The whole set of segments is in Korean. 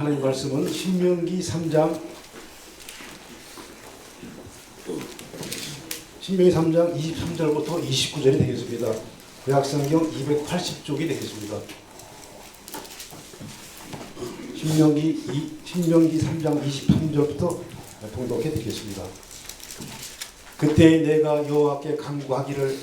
하나님 말씀은 신명기 3장 23절부터 29절이 되겠습니다. 구약성경 280쪽이 되겠습니다. 신명기 3장 23절부터 봉독해 드리겠습니다. 그때 내가 여호와께 간구하기를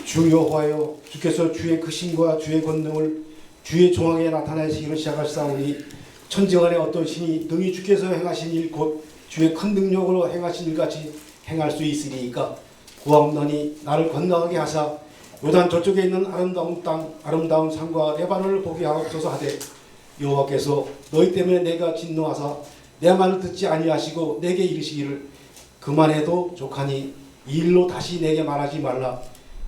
주 여호와여, 주께서 주의 크심과 주의 권능을 주의 종에게 나타내시기를 시작하시사오니 천지간에 어떤 신이 능히 주께서 행하신 일 곧 주의 큰 능력으로 행하신 일같이 행할 수 있으리이까 구하옵나니 나를 건너가게 하사 요단 저쪽에 있는 아름다운 땅 아름다운 산과 레바논을 보게 하옵소서 하되, 여호와께서 너희 때문에 내가 진노하사 내 말을 듣지 아니하시고 내게 이르시기를 그만해도 족하니 이 일로 다시 내게 말하지 말라.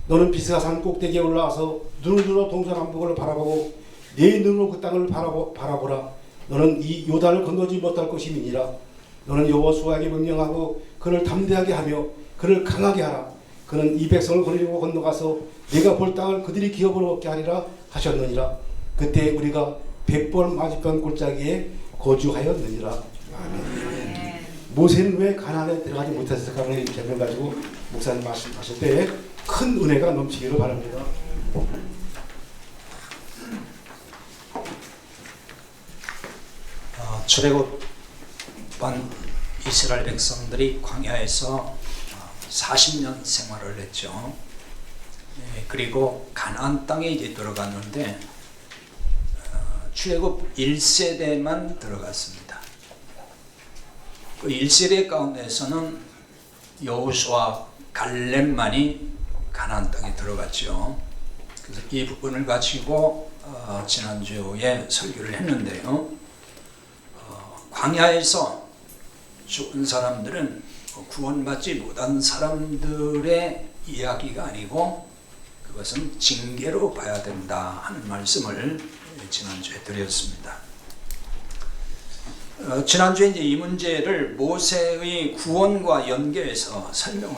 너는 비스가산 꼭대기에 올라와서 눈을 들어 동서남북을 바라보고 네 눈으로 그 땅을 바라보라. 너는 이 요단을 건너지 못할 것임이니라. 너는 여호수아에게 명령하고 그를 담대하게 하며 그를 강하게 하라. 그는 이 백성을 거느리고 건너가서 네가 볼 땅을 그들이 기업으로 얻게 하리라 하셨느니라. 그때 우리가 100번 맞은편 골짜기에 거주하였느니라. 아멘. 모세는 왜 가나안에 들어가지 못했을까를 제목을 가지고 목사님 말씀하실 때 큰 은혜가 넘치기를 바랍니다. 출애굽한 이스라엘 백성들이 광야에서 40년 생활을 했죠. 그리고 가나안 땅에 이제 들어갔는데 출애굽 1세대만 들어갔습니다. 그 1세대 가운데서는 여호수아, 갈렙만이 가나안 땅에 들어갔죠. 그래서 이 부분을 가지고 지난주에 설교를 했는데요. 광야에서 죽은 사람들은 구원받지 못한 사람들의 이야기가 아니고 그것은 징계로 봐야 된다 하는 말씀을 지난주에 드렸습니다. 지난주에 이제 이 문제를 모세의 구원과 연계해서 설명을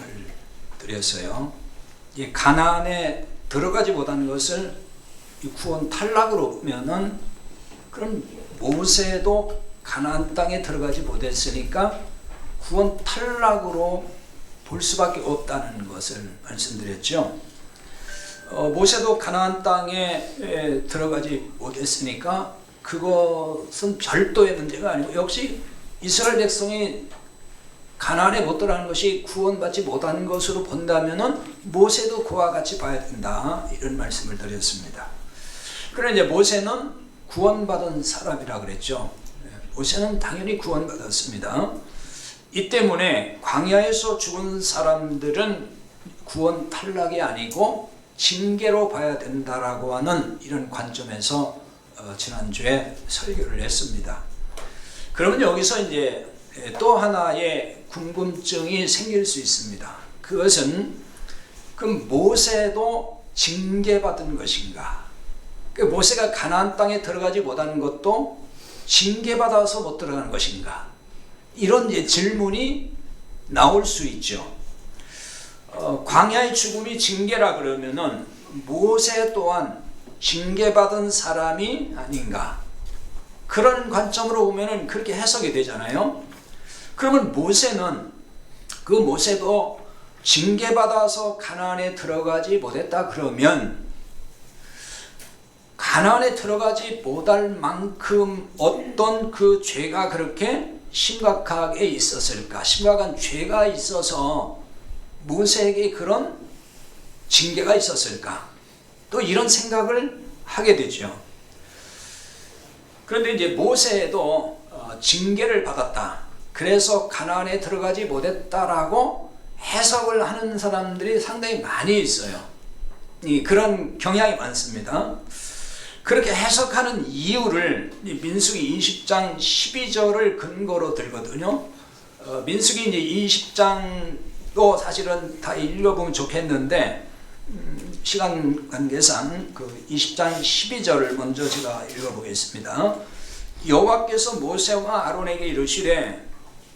드렸어요. 이 가나안에 들어가지 못한 것을 이 구원 탈락으로 보면은 그럼 모세도 가나안 땅에 들어가지 못했으니까 구원 탈락으로 볼 수밖에 없다는 것을 말씀드렸죠. 모세도 가나안 땅에 들어가지 못했으니까 그것은 별도의 문제가 아니고 역시 이스라엘 백성이 가나안에 못 들어가는 것이 구원받지 못하는 것으로 본다면은 모세도 그와 같이 봐야 된다 이런 말씀을 드렸습니다. 그런데 이제 모세는 구원받은 사람이라 그랬죠. 모세는 당연히 구원받았습니다. 이 때문에 광야에서 죽은 사람들은 구원 탈락이 아니고 징계로 봐야 된다라고 하는 이런 관점에서 지난주에 설교를 했습니다. 그러면 여기서 이제 또 하나의 궁금증이 생길 수 있습니다. 그것은 그럼 모세도 징계받은 것인가? 모세가 가나안 땅에 들어가지 못하는 것도 징계받아서 못 들어가는 것인가? 이런 이제 질문이 나올 수 있죠. 광야의 죽음이 징계라 그러면은 모세 또한 징계받은 사람이 아닌가? 그런 관점으로 보면은 그렇게 해석이 되잖아요. 그러면 모세도 징계받아서 가나안에 들어가지 못했다 그러면 가나안에 들어가지 못할 만큼 어떤 그 죄가 그렇게 심각하게 있었을까? 심각한 죄가 있어서 모세에게 그런 징계가 있었을까? 또 이런 생각을 하게 되죠. 그런데 이제 모세도 징계를 받았다. 그래서 가나안에 들어가지 못했다라고 해석을 하는 사람들이 상당히 많이 있어요. 그런 경향이 많습니다. 그렇게 해석하는 이유를 민수기 20장 12절을 근거로 들거든요. 민수기 이제 20장도 사실은 다 읽어보면 좋겠는데 시간 관계상 그 20장 12절을 먼저 제가 읽어보겠습니다. 여호와께서 모세와 아론에게 이르시되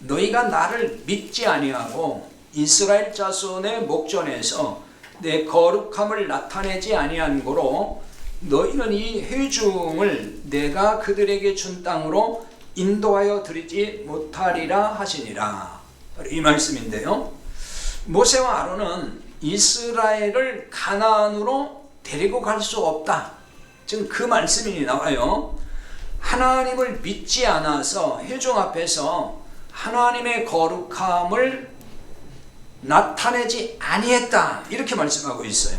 너희가 나를 믿지 아니하고 이스라엘 자손의 목전에서 내 거룩함을 나타내지 아니한 고로 너희는 이 회중을 내가 그들에게 준 땅으로 인도하여 드리지 못하리라 하시니라. 이 말씀인데요. 모세와 아론은 이스라엘을 가나안으로 데리고 갈 수 없다. 지금 그 말씀이 나와요. 하나님을 믿지 않아서 회중 앞에서 하나님의 거룩함을 나타내지 아니했다. 이렇게 말씀하고 있어요.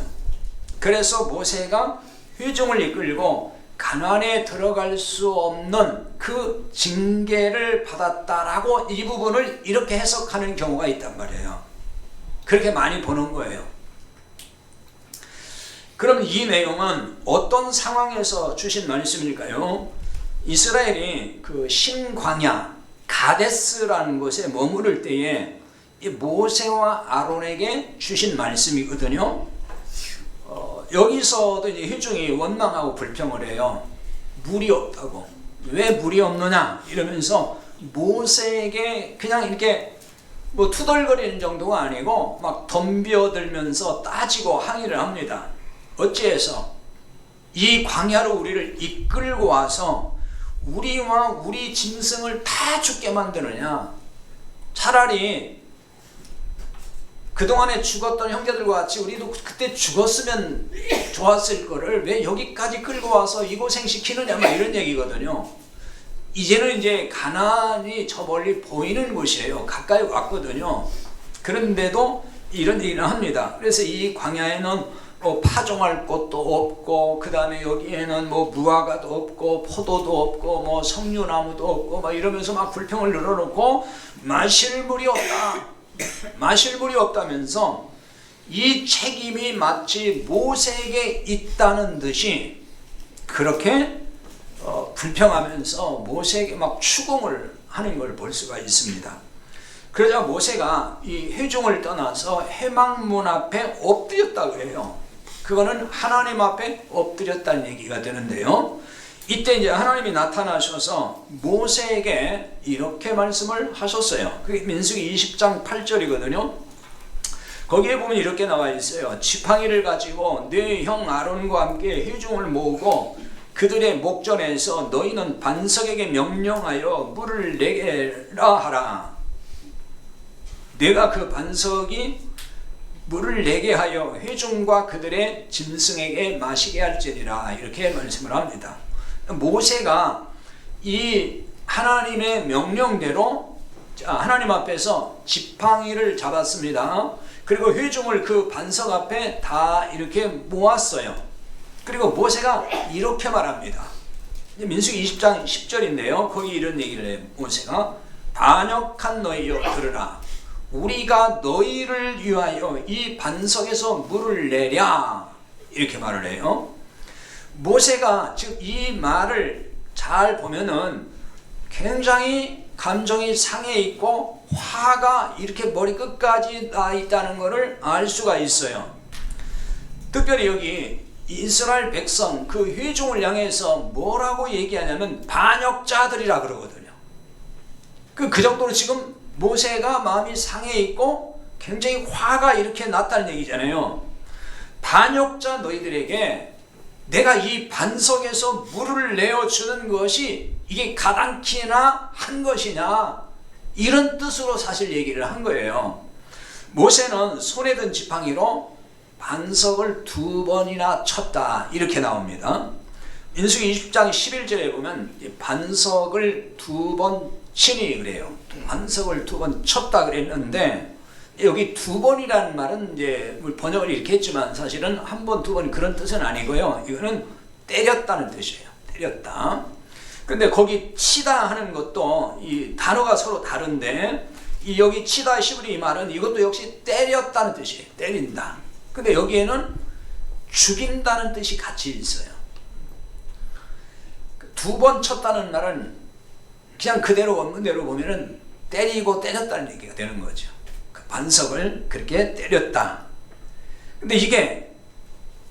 그래서 모세가 회중을 이끌고 가나안에 들어갈 수 없는 그 징계를 받았다라고 이 부분을 이렇게 해석하는 경우가 있단 말이에요. 그렇게 많이 보는 거예요. 그럼 이 내용은 어떤 상황에서 주신 말씀일까요? 이스라엘이 그 신광야 가데스라는 곳에 머무를 때에 이 모세와 아론에게 주신 말씀이거든요. 여기서도 이제 회중이 원망하고 불평을 해요. 물이 없다고. 왜 물이 없느냐 이러면서 모세에게 그냥 이렇게 뭐 투덜거리는 정도가 아니고 막 덤벼들면서 따지고 항의를 합니다. 어찌해서 이 광야로 우리를 이끌고 와서 우리와 우리 짐승을 다 죽게 만드느냐. 차라리 그동안에 죽었던 형제들과 같이 우리도 그때 죽었으면 좋았을 거를 왜 여기까지 끌고 와서 이 고생시키느냐 막 이런 얘기거든요. 이제는 이제 가나안이 저 멀리 보이는 곳이에요. 가까이 왔거든요. 그런데도 이런 얘기를 합니다. 그래서 이 광야에는 파종할 곳도 없고, 그 다음에 여기에는 무화과도 없고, 포도도 없고, 석류나무도 없고, 막 이러면서 막 불평을 늘어놓고, 마실 물이 없다. 마실 물이 없다면서 이 책임이 마치 모세에게 있다는 듯이 그렇게 불평하면서 모세에게 막 추궁을 하는 걸 볼 수가 있습니다. 그러자 모세가 이 회중을 떠나서 회막문 앞에 엎드렸다고 해요. 그거는 하나님 앞에 엎드렸다는 얘기가 되는데요. 이때 이제 하나님이 나타나셔서 모세에게 이렇게 말씀을 하셨어요. 그게 민수기 20장 8절이거든요. 거기에 보면 이렇게 나와 있어요. 지팡이를 가지고 네 형 아론과 함께 회중을 모으고 그들의 목전에서 너희는 반석에게 명령하여 물을 내게라 하라. 내가 그 반석이 물을 내게 하여 회중과 그들의 짐승에게 마시게 할지니라. 이렇게 말씀을 합니다. 모세가 이 하나님의 명령대로 하나님 앞에서 지팡이를 잡았습니다. 그리고 회중을 그 반석 앞에 다 이렇게 모았어요. 그리고 모세가 이렇게 말합니다. 민수기 20장 10절인데요. 거기 이런 얘기를 해요. 모세가 반역한 너희여 들으라. 우리가 너희를 위하여 이 반석에서 물을 내랴. 이렇게 말을 해요. 모세가 지금 이 말을 잘 보면은 굉장히 감정이 상해 있고 화가 이렇게 머리 끝까지 나 있다는 것을 알 수가 있어요. 특별히 여기 이스라엘 백성 그 회중을 향해서 뭐라고 얘기하냐면 반역자들이라 그러거든요. 그 정도로 지금 모세가 마음이 상해 있고 굉장히 화가 이렇게 났다는 얘기잖아요. 반역자 너희들에게 내가 이 반석에서 물을 내어주는 것이 이게 가당키나 한 것이냐, 이런 뜻으로 사실 얘기를 한 거예요. 모세는 손에 든 지팡이로 반석을 2번이나 쳤다. 이렇게 나옵니다. 민수기 20장 11절에 보면 반석을 2번 치니 그래요. 반석을 2번 쳤다 그랬는데, 여기 2번이라는 말은 이제 번역을 이렇게 했지만 사실은 1번, 2번 그런 뜻은 아니고요. 이거는 때렸다는 뜻이에요. 때렸다. 근데 거기 치다 하는 것도 이 단어가 서로 다른데, 이 여기 치다 시브리 이 말은 이것도 역시 때렸다는 뜻이에요. 때린다. 근데 여기에는 죽인다는 뜻이 같이 있어요. 2번 쳤다는 말은 그냥 그대로 원문대로 보면은 때리고 때렸다는 얘기가 되는 거죠. 그 반석을 그렇게 때렸다. 근데 이게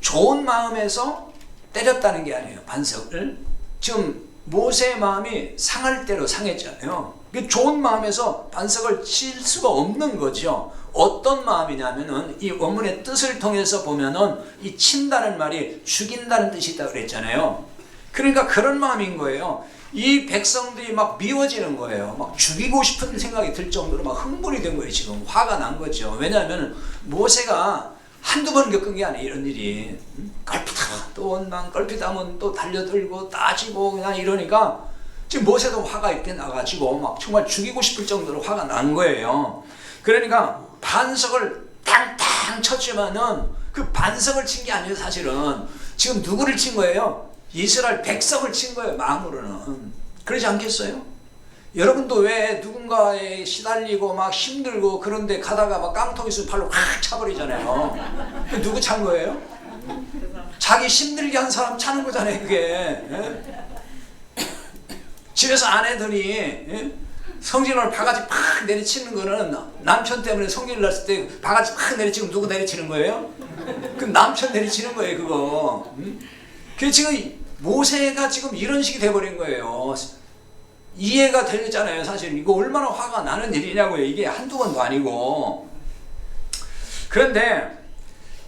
좋은 마음에서 때렸다는 게 아니에요. 반석을. 지금 모세의 마음이 상할 대로 상했잖아요. 좋은 마음에서 반석을 칠 수가 없는 거죠. 어떤 마음이냐면은 이 원문의 뜻을 통해서 보면은 이 친다는 말이 죽인다는 뜻이 있다고 그랬잖아요. 그러니까 그런 마음인 거예요. 이 백성들이 막 미워지는 거예요. 막 죽이고 싶은 생각이 들 정도로 막 흥분이 된 거예요. 지금 화가 난 거죠. 왜냐하면 모세가 한두 번 겪은 게 아니에요. 이런 일이. 걸핏하 또 원망, 걸핏하면 또 달려들고 따지고 그냥 이러니까 지금 모세도 화가 있게 나가지고 막 정말 죽이고 싶을 정도로 화가 난 거예요. 그러니까 반석을 탕탕 쳤지만은 그 반석을 친 게 아니에요. 사실은 지금 누구를 친 거예요? 이스라엘 백성을 친 거예요. 마음으로는. 그러지 않겠어요? 여러분도 왜 누군가에 시달리고 막 힘들고 그런데 가다가 막 깡통 있으면 발로 확 차버리잖아요. 누구 찬 거예요? 자기 힘들게 한 사람 차는 거잖아요. 그게. 예? 집에서 아내들이 예? 성진을 바가지 팍 내리치는 거는 남편 때문에 성질 났을 때 바가지 팍 내리치면 누구 내리치는 거예요? 그 남편 내리치는 거예요. 그거. 그 지금 모세가 지금 이런 식이 돼버린 거예요. 이해가 되잖아요. 사실 이거 얼마나 화가 나는 일이냐고요. 이게 한두 번도 아니고. 그런데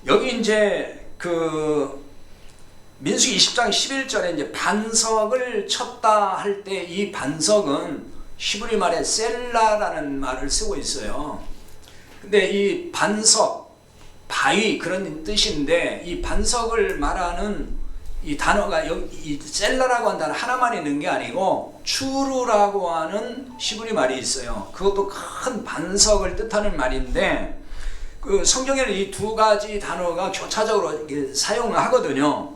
여기 이제 그 민수기 20장 11절에 이제 반석을 쳤다 할 때 이 반석은 히브리 말에 셀라라는 말을 쓰고 있어요. 근데 이 반석, 바위 그런 뜻인데 이 반석을 말하는 이 단어가 여기 이 셀라라고 하는 단어 하나만 있는 게 아니고 추루라고 하는 히브리 말이 있어요. 그것도 큰 반석을 뜻하는 말인데 그 성경에는 이 두 가지 단어가 교차적으로 이렇게 사용하거든요.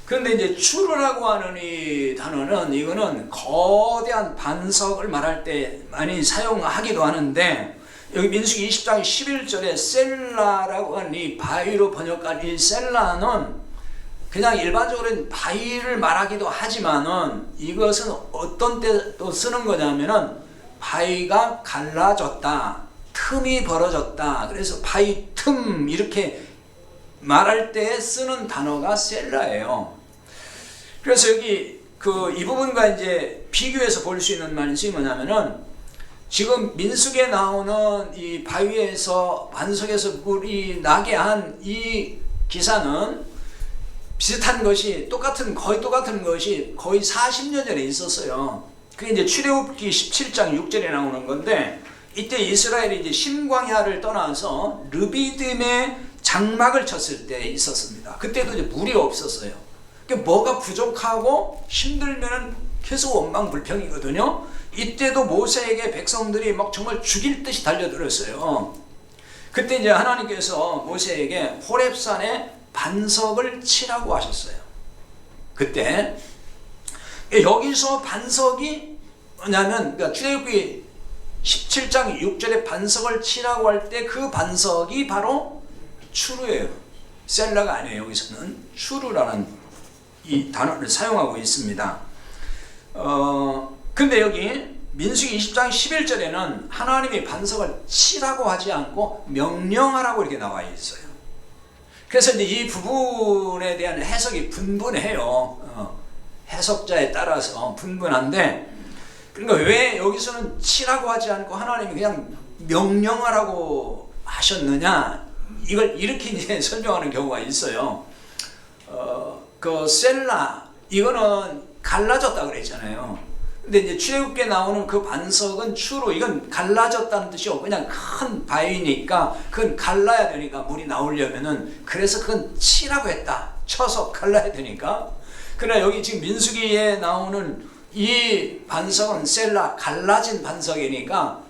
그런데 이제 추루라고 하는 이 단어는 이거는 거대한 반석을 말할 때 많이 사용하기도 하는데 여기 민수기 20장 11절에 셀라라고 하는 이 바위로 번역한 이 셀라는 그냥 일반적으로 바위를 말하기도 하지만은 이것은 어떤 때 또 쓰는 거냐면은 바위가 갈라졌다, 틈이 벌어졌다. 그래서 바위 틈 이렇게 말할 때 쓰는 단어가 셀라예요. 그래서 여기 이 부분과 이제 비교해서 볼 수 있는 말씀이 뭐냐면은 지금 민수기에 나오는 이 바위에서 반석에서 물이 나게 한 이 기사는 비슷한 것이 거의 똑같은 것이 거의 40년 전에 있었어요. 그게 이제 출애굽기 17장 6절에 나오는 건데 이때 이스라엘이 이제 신광야를 떠나서 르비딤에 장막을 쳤을 때 있었습니다. 그때도 이제 물이 없었어요. 그러니까 뭐가 부족하고 힘들면은 계속 원망불평이거든요. 이때도 모세에게 백성들이 막 정말 죽일 듯이 달려들었어요. 그때 이제 하나님께서 모세에게 호렙산에 반석을 치라고 하셨어요. 그때 여기서 반석이 뭐냐면 그러니까 출애굽기 17장 6절에 반석을 치라고 할 때 그 반석이 바로 추루예요. 셀라가 아니에요. 여기서는 추루라는 이 단어를 사용하고 있습니다. 근데 여기 민수기 20장 11절에는 하나님이 반석을 치라고 하지 않고 명령하라고 이렇게 나와 있어요. 그래서 이제 이 부분에 대한 해석이 분분해요. 해석자에 따라서 분분한데, 그러니까 왜 여기서는 치라고 하지 않고 하나님이 그냥 명령하라고 하셨느냐, 이걸 이렇게 이제 설명하는 경우가 있어요. 그 셀라, 이거는 갈라졌다 그랬잖아요. 근데 이제 출애굽기에 나오는 그 반석은 추루, 이건 갈라졌다는 뜻이 없고 그냥 큰 바위니까 그건 갈라야 되니까 물이 나오려면은, 그래서 그건 치라고 했다. 쳐서 갈라야 되니까. 그러나 여기 지금 민수기에 나오는 이 반석은 셀라, 갈라진 반석이니까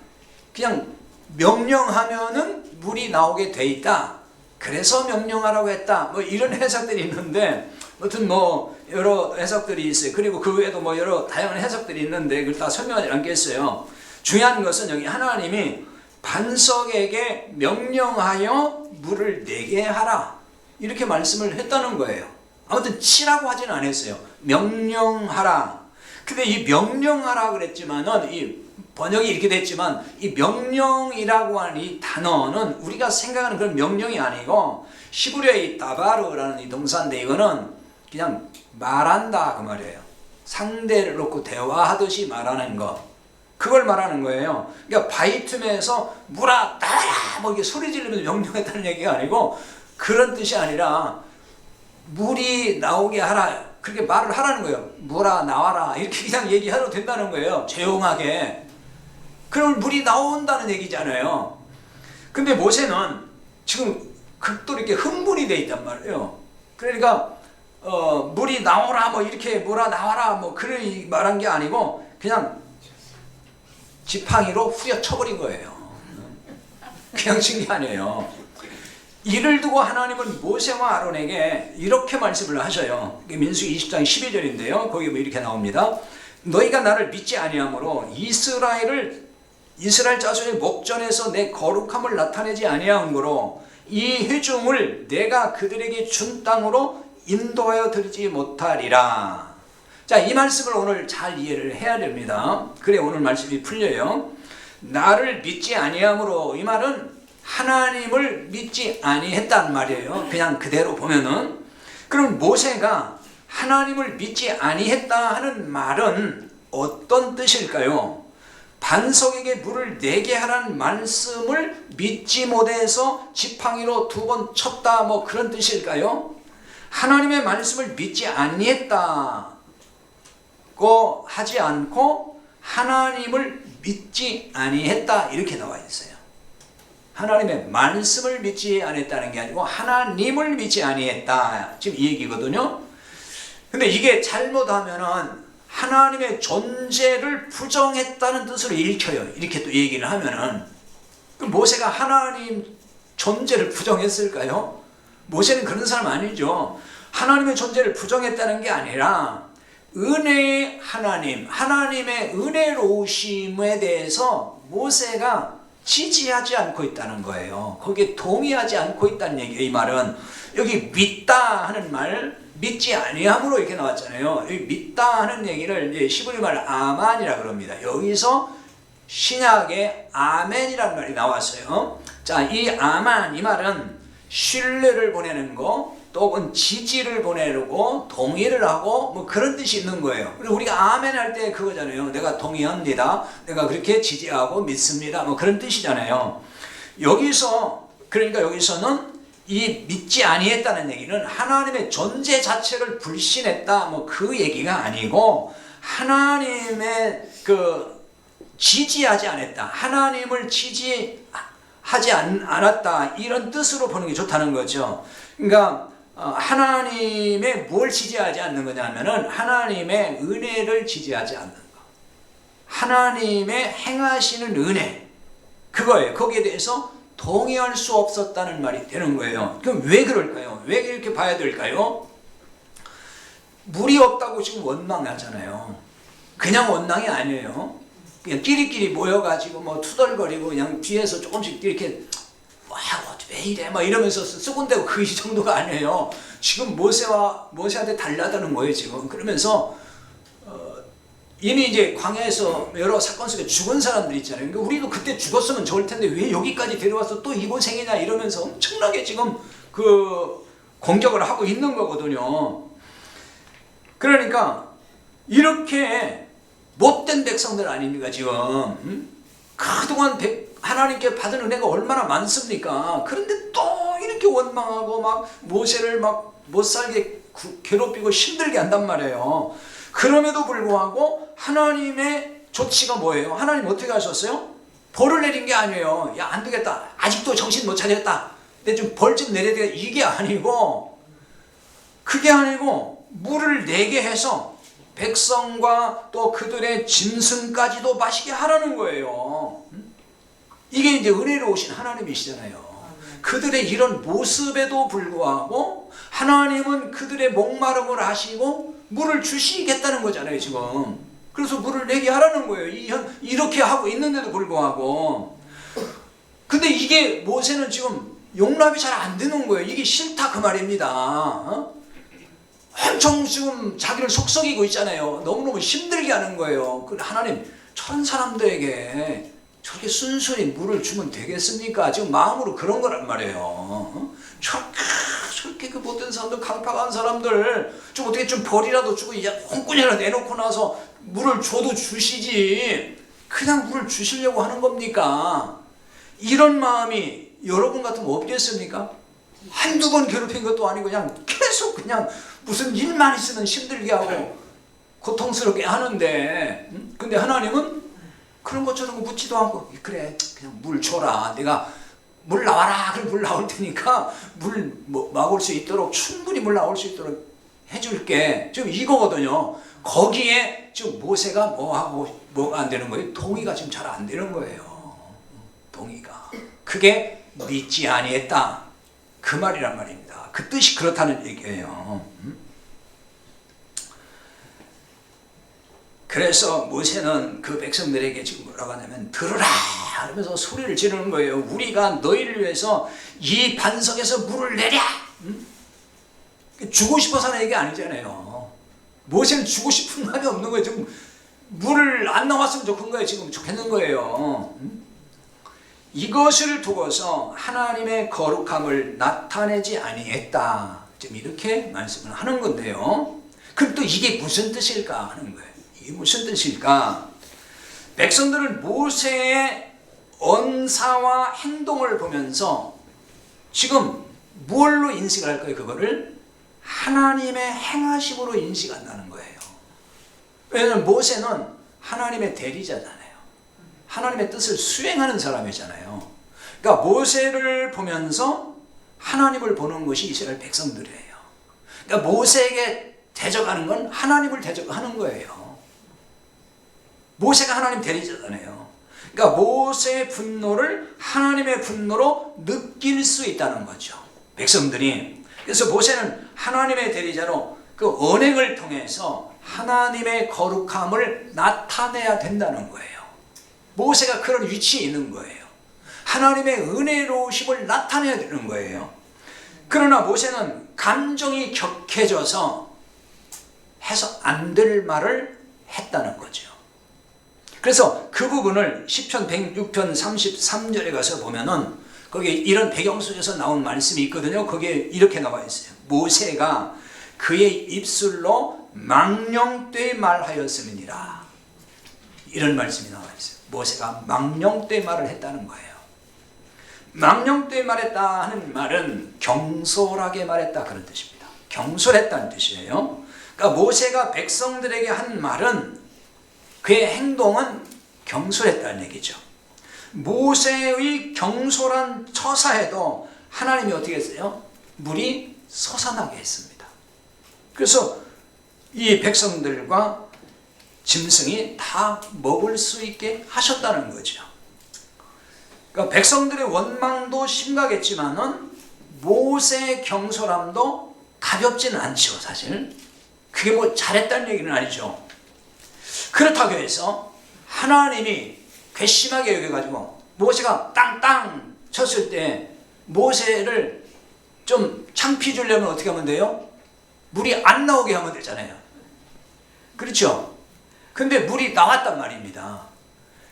그냥 명령하면은 물이 나오게 돼 있다. 그래서 명령하라고 했다. 뭐 이런 해석들이 있는데, 아무튼 뭐 여러 해석들이 있어요. 그리고 그 외에도 뭐 여러 다양한 해석들이 있는데 그걸 다 설명하지 않겠어요. 중요한 것은 여기 하나님이 반석에게 명령하여 물을 내게 하라, 이렇게 말씀을 했다는 거예요. 아무튼 치라고 하지는 않았어요. 명령하라. 근데 이 명령하라 그랬지만은 이 번역이 이렇게 됐지만 이 명령이라고 하는 이 단어는 우리가 생각하는 그런 명령이 아니고 히브리어의 다바르라는 이 동사인데, 이거는 그냥 말한다 그 말이에요. 상대를 놓고 대화하듯이 말하는 거, 그걸 말하는 거예요. 그러니까 바위 틈에서 물아 나와라 뭐 이게 소리 지르면서 명령했다는 얘기가 아니고, 그런 뜻이 아니라 물이 나오게 하라, 그렇게 말을 하라는 거예요. 물아 나와라 이렇게 그냥 얘기해도 된다는 거예요. 조용하게. 그럼 물이 나온다는 얘기잖아요. 근데 모세는 지금 극도로 이렇게 흥분이 돼 있단 말이에요. 그러니까 물이 나오라 뭐 이렇게 물아 나와라 뭐 그런 말한 게 아니고 그냥 지팡이로 후려쳐버린 거예요. 그냥 친 게 아니에요. 이를 두고 하나님은 모세와 아론에게 이렇게 말씀을 하셔요. 민수기 20장 12절인데요. 거기 뭐 이렇게 나옵니다. 너희가 나를 믿지 아니하므로 이스라엘 자손의 목전에서 내 거룩함을 나타내지 아니한 거로 이 회중을 내가 그들에게 준 땅으로 인도하여 드리지 못하리라. 자, 이 말씀을 오늘 잘 이해를 해야 됩니다. 그래 오늘 말씀이 풀려요. 나를 믿지 아니함으로, 이 말은 하나님을 믿지 아니했단 말이에요. 그냥 그대로 보면은. 그럼 모세가 하나님을 믿지 아니했다 하는 말은 어떤 뜻일까요? 반석에게 물을 내게 하라는 말씀을 믿지 못해서 지팡이로 2번 쳤다 뭐 그런 뜻일까요? 하나님의 말씀을 믿지 아니했다고 하지 않고 하나님을 믿지 아니했다 이렇게 나와 있어요. 하나님의 말씀을 믿지 아니했다는 게 아니고 하나님을 믿지 아니했다, 지금 이 얘기거든요. 근데 이게 잘못하면은 하나님의 존재를 부정했다는 뜻으로 읽혀요. 이렇게 또 얘기를 하면은. 모세가 하나님 존재를 부정했을까요? 모세는 그런 사람 아니죠. 하나님의 존재를 부정했다는 게 아니라 은혜의 하나님, 하나님의 은혜로우심에 대해서 모세가 지지하지 않고 있다는 거예요. 거기에 동의하지 않고 있다는 얘기예요. 이 말은 여기 믿다 하는 말, 믿지 아니함으로 이렇게 나왔잖아요. 여기 믿다 하는 얘기를 이제 히브리 말 아만이라 그럽니다. 여기서 신약에 아멘이라는 말이 나왔어요. 자, 이 아만, 이 말은 신뢰를 보내는 거, 또는 지지를 보내고 동의를 하고 뭐 그런 뜻이 있는 거예요. 그리고 우리가 아멘 할 때 그거잖아요. 내가 동의합니다. 내가 그렇게 지지하고 믿습니다. 뭐 그런 뜻이잖아요. 여기서, 그러니까 여기서는 이 믿지 아니했다는 얘기는 하나님의 존재 자체를 불신했다 뭐 그 얘기가 아니고 하나님의 지지하지 않았다, 하나님을 지지하지 않았다 이런 뜻으로 보는 게 좋다는 거죠. 그러니까 하나님의 뭘 지지하지 않는 거냐면은 하나님의 은혜를 지지하지 않는 거, 하나님의 행하시는 은혜, 그거예요. 거기에 대해서 동의할 수 없었다는 말이 되는 거예요. 그럼 왜 그럴까요? 왜 이렇게 봐야 될까요? 물이 없다고 지금 원망하잖아요. 그냥 원망이 아니에요. 그냥 끼리끼리 모여가지고 뭐 투덜거리고 그냥 뒤에서 조금씩 이렇게 왜 이래 막 이러면서 쓰곤대고 그 정도가 아니에요. 지금 모세한테 달라다는 거예요 지금. 그러면서 이미 이제 광야에서 여러 사건 속에 죽은 사람들 있잖아요. 그러니까 우리도 그때 죽었으면 좋을 텐데 왜 여기까지 데려와서 또 이 고생이냐 이러면서 엄청나게 지금 공격을 하고 있는 거거든요. 그러니까 이렇게 못된 백성들 아닙니까 지금? 그동안 하나님께 받은 은혜가 얼마나 많습니까? 그런데 또 이렇게 원망하고 막 모세를 막 못살게 괴롭히고 힘들게 한단 말이에요. 그럼에도 불구하고 하나님의 조치가 뭐예요? 하나님 어떻게 하셨어요? 벌을 내린 게 아니에요. 야, 안 되겠다. 아직도 정신 못 차렸다. 근데 좀 벌 좀 내려야 되겠다. 이게 아니고, 그게 아니고 물을 내게 해서 백성과 또 그들의 짐승까지도 마시게 하라는 거예요. 이게 이제 은혜로우신 하나님이시잖아요. 그들의 이런 모습에도 불구하고 하나님은 그들의 목마름을 아시고 물을 주시겠다는 거잖아요 지금. 그래서 물을 내게 하라는 거예요. 이렇게 하고 있는데도 불구하고. 근데 이게 모세는 지금 용납이 잘 안 되는 거예요. 이게 싫다 그 말입니다. 엄청 지금 자기를 속썩이고 있잖아요. 너무너무 힘들게 하는 거예요. 하나님, 저런 사람들에게 저렇게 순순히 물을 주면 되겠습니까? 지금 마음으로 그런 거란 말이에요. 저렇게 그 못된 사람들, 강팍한 사람들 좀 어떻게 좀 벌이라도 주고 이제 홍군이라도 내놓고 나서 물을 줘도 주시지 그냥 물을 주시려고 하는 겁니까? 이런 마음이 여러분 같으면 없겠습니까? 한두 번 괴롭힌 것도 아니고 그냥 계속 그냥 무슨 일만 있으면 힘들게 하고 고통스럽게 하는데, 근데 하나님은 그런 것처럼 묻지도 않고, 그래 그냥 물 줘라, 내가 물 나와라, 그럼 물 나올 테니까 물 막을 수 있도록, 충분히 물 나올 수 있도록 해줄게, 지금 이거거든요. 거기에 지금 모세가 뭐하고 뭐가 안 되는 거예요? 동의가 지금 잘 안 되는 거예요. 동의가. 그게 믿지 아니했다, 그 말이란 말입니다. 그 뜻이 그렇다는 얘기예요. 그래서 모세는 그 백성들에게 지금 뭐라고 하냐면, 들으라 하면서 소리를 지르는 거예요. 우리가 너희를 위해서 이 반석에서 물을 내랴. 주고 싶어서 하는 얘기 아니잖아요. 모세는 주고 싶은 마음이 없는 거예요. 지금 물을 안 나왔으면 좋은 거예요. 지금 좋겠는 거예요. 이것을 두고서 하나님의 거룩함을 나타내지 아니했다, 지금 이렇게 말씀을 하는 건데요. 그럼 또 이게 무슨 뜻일까 하는 거예요. 이게 무슨 뜻일까? 백성들은 모세의 언사와 행동을 보면서 지금 뭘로 인식을 할 거예요? 그거를 하나님의 행하심으로 인식한다는 거예요. 왜냐하면 모세는 하나님의 대리자잖아요. 하나님의 뜻을 수행하는 사람이잖아요. 그러니까 모세를 보면서 하나님을 보는 것이 이스라엘 백성들이에요. 그러니까 모세에게 대적하는 건 하나님을 대적하는 거예요. 모세가 하나님 대리자잖아요. 그러니까 모세의 분노를 하나님의 분노로 느낄 수 있다는 거죠, 백성들이. 그래서 모세는 하나님의 대리자로 그 언행을 통해서 하나님의 거룩함을 나타내야 된다는 거예요. 모세가 그런 위치에 있는 거예요. 하나님의 은혜로우심을 나타내야 되는 거예요. 그러나 모세는 감정이 격해져서 해서 안 될 말을 했다는 거죠. 그래서 그 부분을 시편 106편 33절에 가서 보면은 거기에 이런 배경 속에서 나온 말씀이 있거든요. 거기에 이렇게 나와 있어요. 모세가 그의 입술로 망령되이 말하였음이니라, 이런 말씀이 나와 있어요. 모세가 망령되이 말을 했다는 거예요. 망령되이 말했다 하는 말은 경솔하게 말했다, 그런 뜻입니다. 경솔했다는 뜻이에요. 그러니까 모세가 백성들에게 한 말은, 그의 행동은 경솔했다는 얘기죠. 모세의 경솔한 처사에도 하나님이 어떻게 했어요? 물이 솟아나게 했습니다. 그래서 이 백성들과 짐승이 다 먹을 수 있게 하셨다는 거죠. 그러니까 백성들의 원망도 심각했지만은 모세의 경솔함도 가볍지는 않죠, 사실. 그게 뭐 잘했다는 얘기는 아니죠. 그렇다고 해서 하나님이 괘씸하게 여겨가지고 모세가 땅땅 쳤을 때 모세를 좀 창피 주려면 어떻게 하면 돼요? 물이 안 나오게 하면 되잖아요. 그렇죠? 근데 물이 나왔단 말입니다.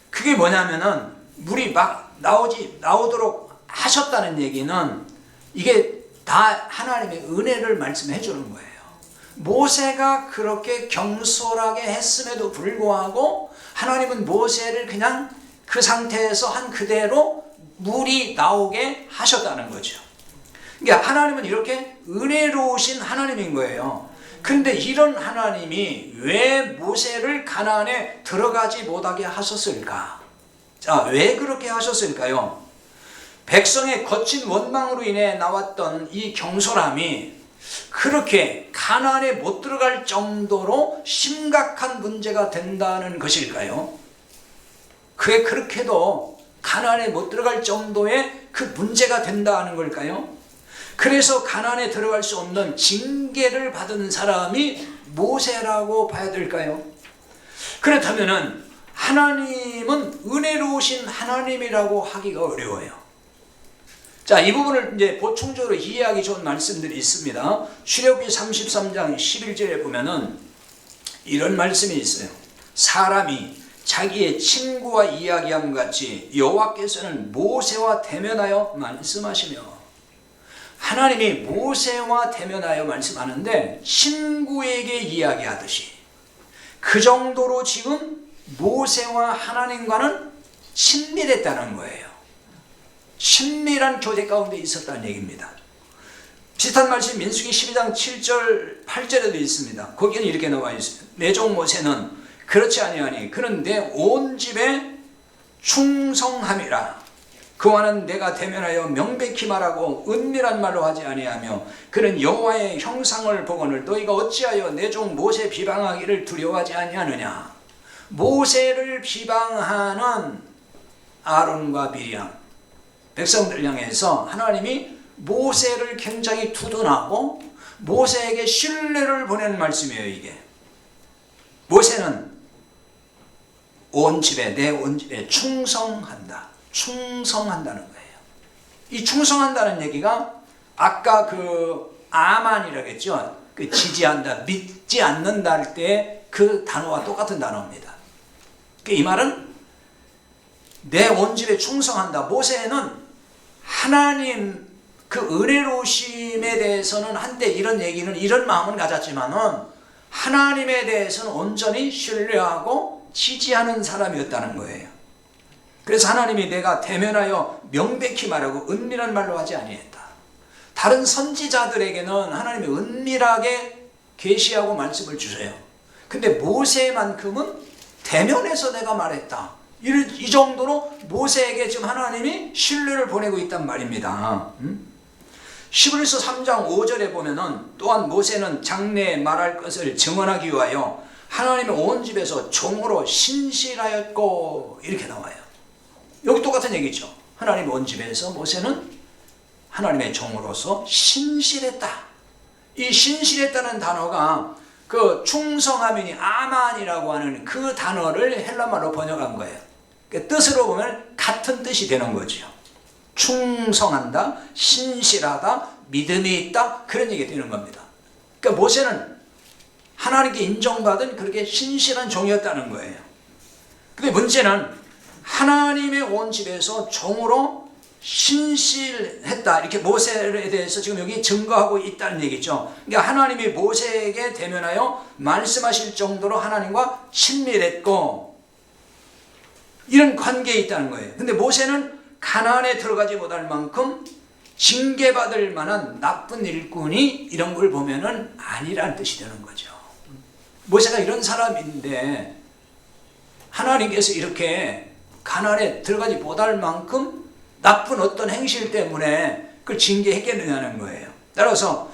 그게 뭐냐면은 물이 막 나오도록 하셨다는 얘기는 이게 다 하나님의 은혜를 말씀해 주는 거예요. 모세가 그렇게 경솔하게 했음에도 불구하고 하나님은 모세를 그냥 그 상태에서 한 그대로 물이 나오게 하셨다는 거죠. 그러니까 하나님은 이렇게 은혜로우신 하나님인 거예요. 그런데 이런 하나님이 왜 모세를 가나안에 들어가지 못하게 하셨을까? 자, 왜 그렇게 하셨을까요? 백성의 거친 원망으로 인해 나왔던 이 경솔함이 그렇게 가나안에 못 들어갈 정도로 심각한 문제가 된다는 것일까요? 그게 그렇게도 가나안에 못 들어갈 정도의 그 문제가 된다는 걸까요? 그래서 가나안에 들어갈 수 없는 징계를 받은 사람이 모세라고 봐야 될까요? 그렇다면은 하나님은 은혜로우신 하나님이라고 하기가 어려워요. 자, 이 부분을 이제 보충적으로 이해하기 좋은 말씀들이 있습니다. 출애굽기 33장 11절에 보면은 이런 말씀이 있어요. 사람이 자기의 친구와 이야기함 같이 여호와께서는 모세와 대면하여 말씀하시며, 하나님이 모세와 대면하여 말씀하는데 친구에게 이야기하듯이 그 정도로 지금 모세와 하나님과는 친밀했다는 거예요. 친밀한 교제 가운데 있었다는 얘기입니다. 비슷한 말씀이 민수기 12장 7절 8절에도 있습니다. 거기는 이렇게 나와 있어요. 내 종 모세는 그렇지 아니하니 그는 내 온 집에 충성함이라. 그와는 내가 대면하여 명백히 말하고 은밀한 말로 하지 아니하며 그는 여호와의 형상을 보거늘 너희가 어찌하여 내 종 모세 비방하기를 두려워하지 아니하느냐. 모세를 비방하는 아론과 미리암 백성들 향해서 하나님이 모세를 굉장히 두둔하고 모세에게 신뢰를 보내는 말씀이에요. 이게 모세는 온 집에 내 온 집에 충성한다. 충성한다는 거예요. 이 충성한다는 얘기가 아까 그 아만이라고 했죠. 그 지지한다, 믿지 않는다 할 때 그 단어와 똑같은 단어입니다. 이 말은 내 온 집에 충성한다. 모세는 하나님 그 은혜로우심에 대해서는 한때 이런 얘기는 이런 마음은 가졌지만은 하나님에 대해서는 온전히 신뢰하고 지지하는 사람이었다는 거예요. 그래서 하나님이 내가 대면하여 명백히 말하고 은밀한 말로 하지 아니했다. 다른 선지자들에게는 하나님이 은밀하게 계시하고 말씀을 주세요. 근데 모세만큼은 대면해서 내가 말했다. 이 정도로 모세에게 지금 하나님이 신뢰를 보내고 있단 말입니다. 히브리서 3장 5절에 보면은 또한 모세는 장래에 말할 것을 증언하기 위하여 하나님의 온 집에서 종으로 신실하였고 이렇게 나와요. 여기 똑같은 얘기죠. 하나님의 온 집에서 모세는 하나님의 종으로서 신실했다. 이 신실했다는 단어가 그 충성함이니 아만이라고 하는 그 단어를 헬라말로 번역한 거예요. 그 뜻으로 보면 같은 뜻이 되는 거죠. 충성한다, 신실하다, 믿음이 있다 그런 얘기가 되는 겁니다. 그러니까 모세는 하나님께 인정받은 그렇게 신실한 종이었다는 거예요. 근데 문제는 하나님의 온 집에서 종으로 신실했다. 이렇게 모세에 대해서 지금 여기 증거하고 있다는 얘기죠. 그러니까 하나님이 모세에게 대면하여 말씀하실 정도로 하나님과 친밀했고 이런 관계에 있다는 거예요. 근데 모세는 가나안에 들어가지 못할 만큼 징계받을 만한 나쁜 일꾼이 이런 걸 보면은 아니라는 뜻이 되는 거죠. 모세가 이런 사람인데 하나님께서 이렇게 가나안에 들어가지 못할 만큼 나쁜 어떤 행실 때문에 그걸 징계했겠느냐는 거예요. 따라서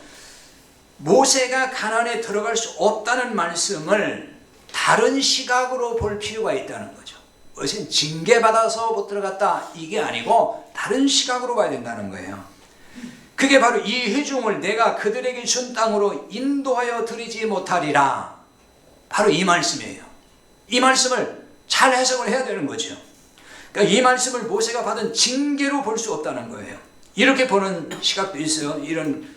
모세가 가나안에 들어갈 수 없다는 말씀을 다른 시각으로 볼 필요가 있다는 거죠. 무슨 징계받아서 못 들어갔다 이게 아니고 다른 시각으로 봐야 된다는 거예요. 그게 바로 이 회중을 내가 그들에게 준 땅으로 인도하여 드리지 못하리라. 바로 이 말씀이에요. 이 말씀을 잘 해석을 해야 되는 거죠. 그러니까 이 말씀을 모세가 받은 징계로 볼 수 없다는 거예요. 이렇게 보는 시각도 있어요. 이런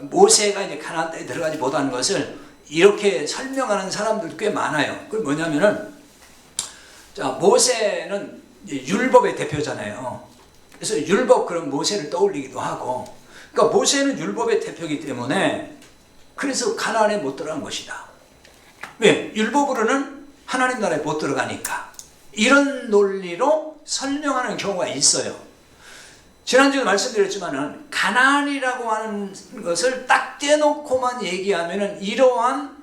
모세가 이제 가나안 땅에 들어가지 못한 것을 이렇게 설명하는 사람들도 꽤 많아요. 그게 뭐냐면은 자, 모세는 율법의 대표잖아요. 그래서 율법 그런 모세를 떠올리기도 하고, 그러니까 모세는 율법의 대표이기 때문에 그래서 가나안에 못 들어간 것이다. 왜? 율법으로는 하나님 나라에 못 들어가니까. 이런 논리로 설명하는 경우가 있어요. 지난주에 말씀드렸지만은 가나안이라고 하는 것을 딱 떼놓고만 얘기하면은 이러한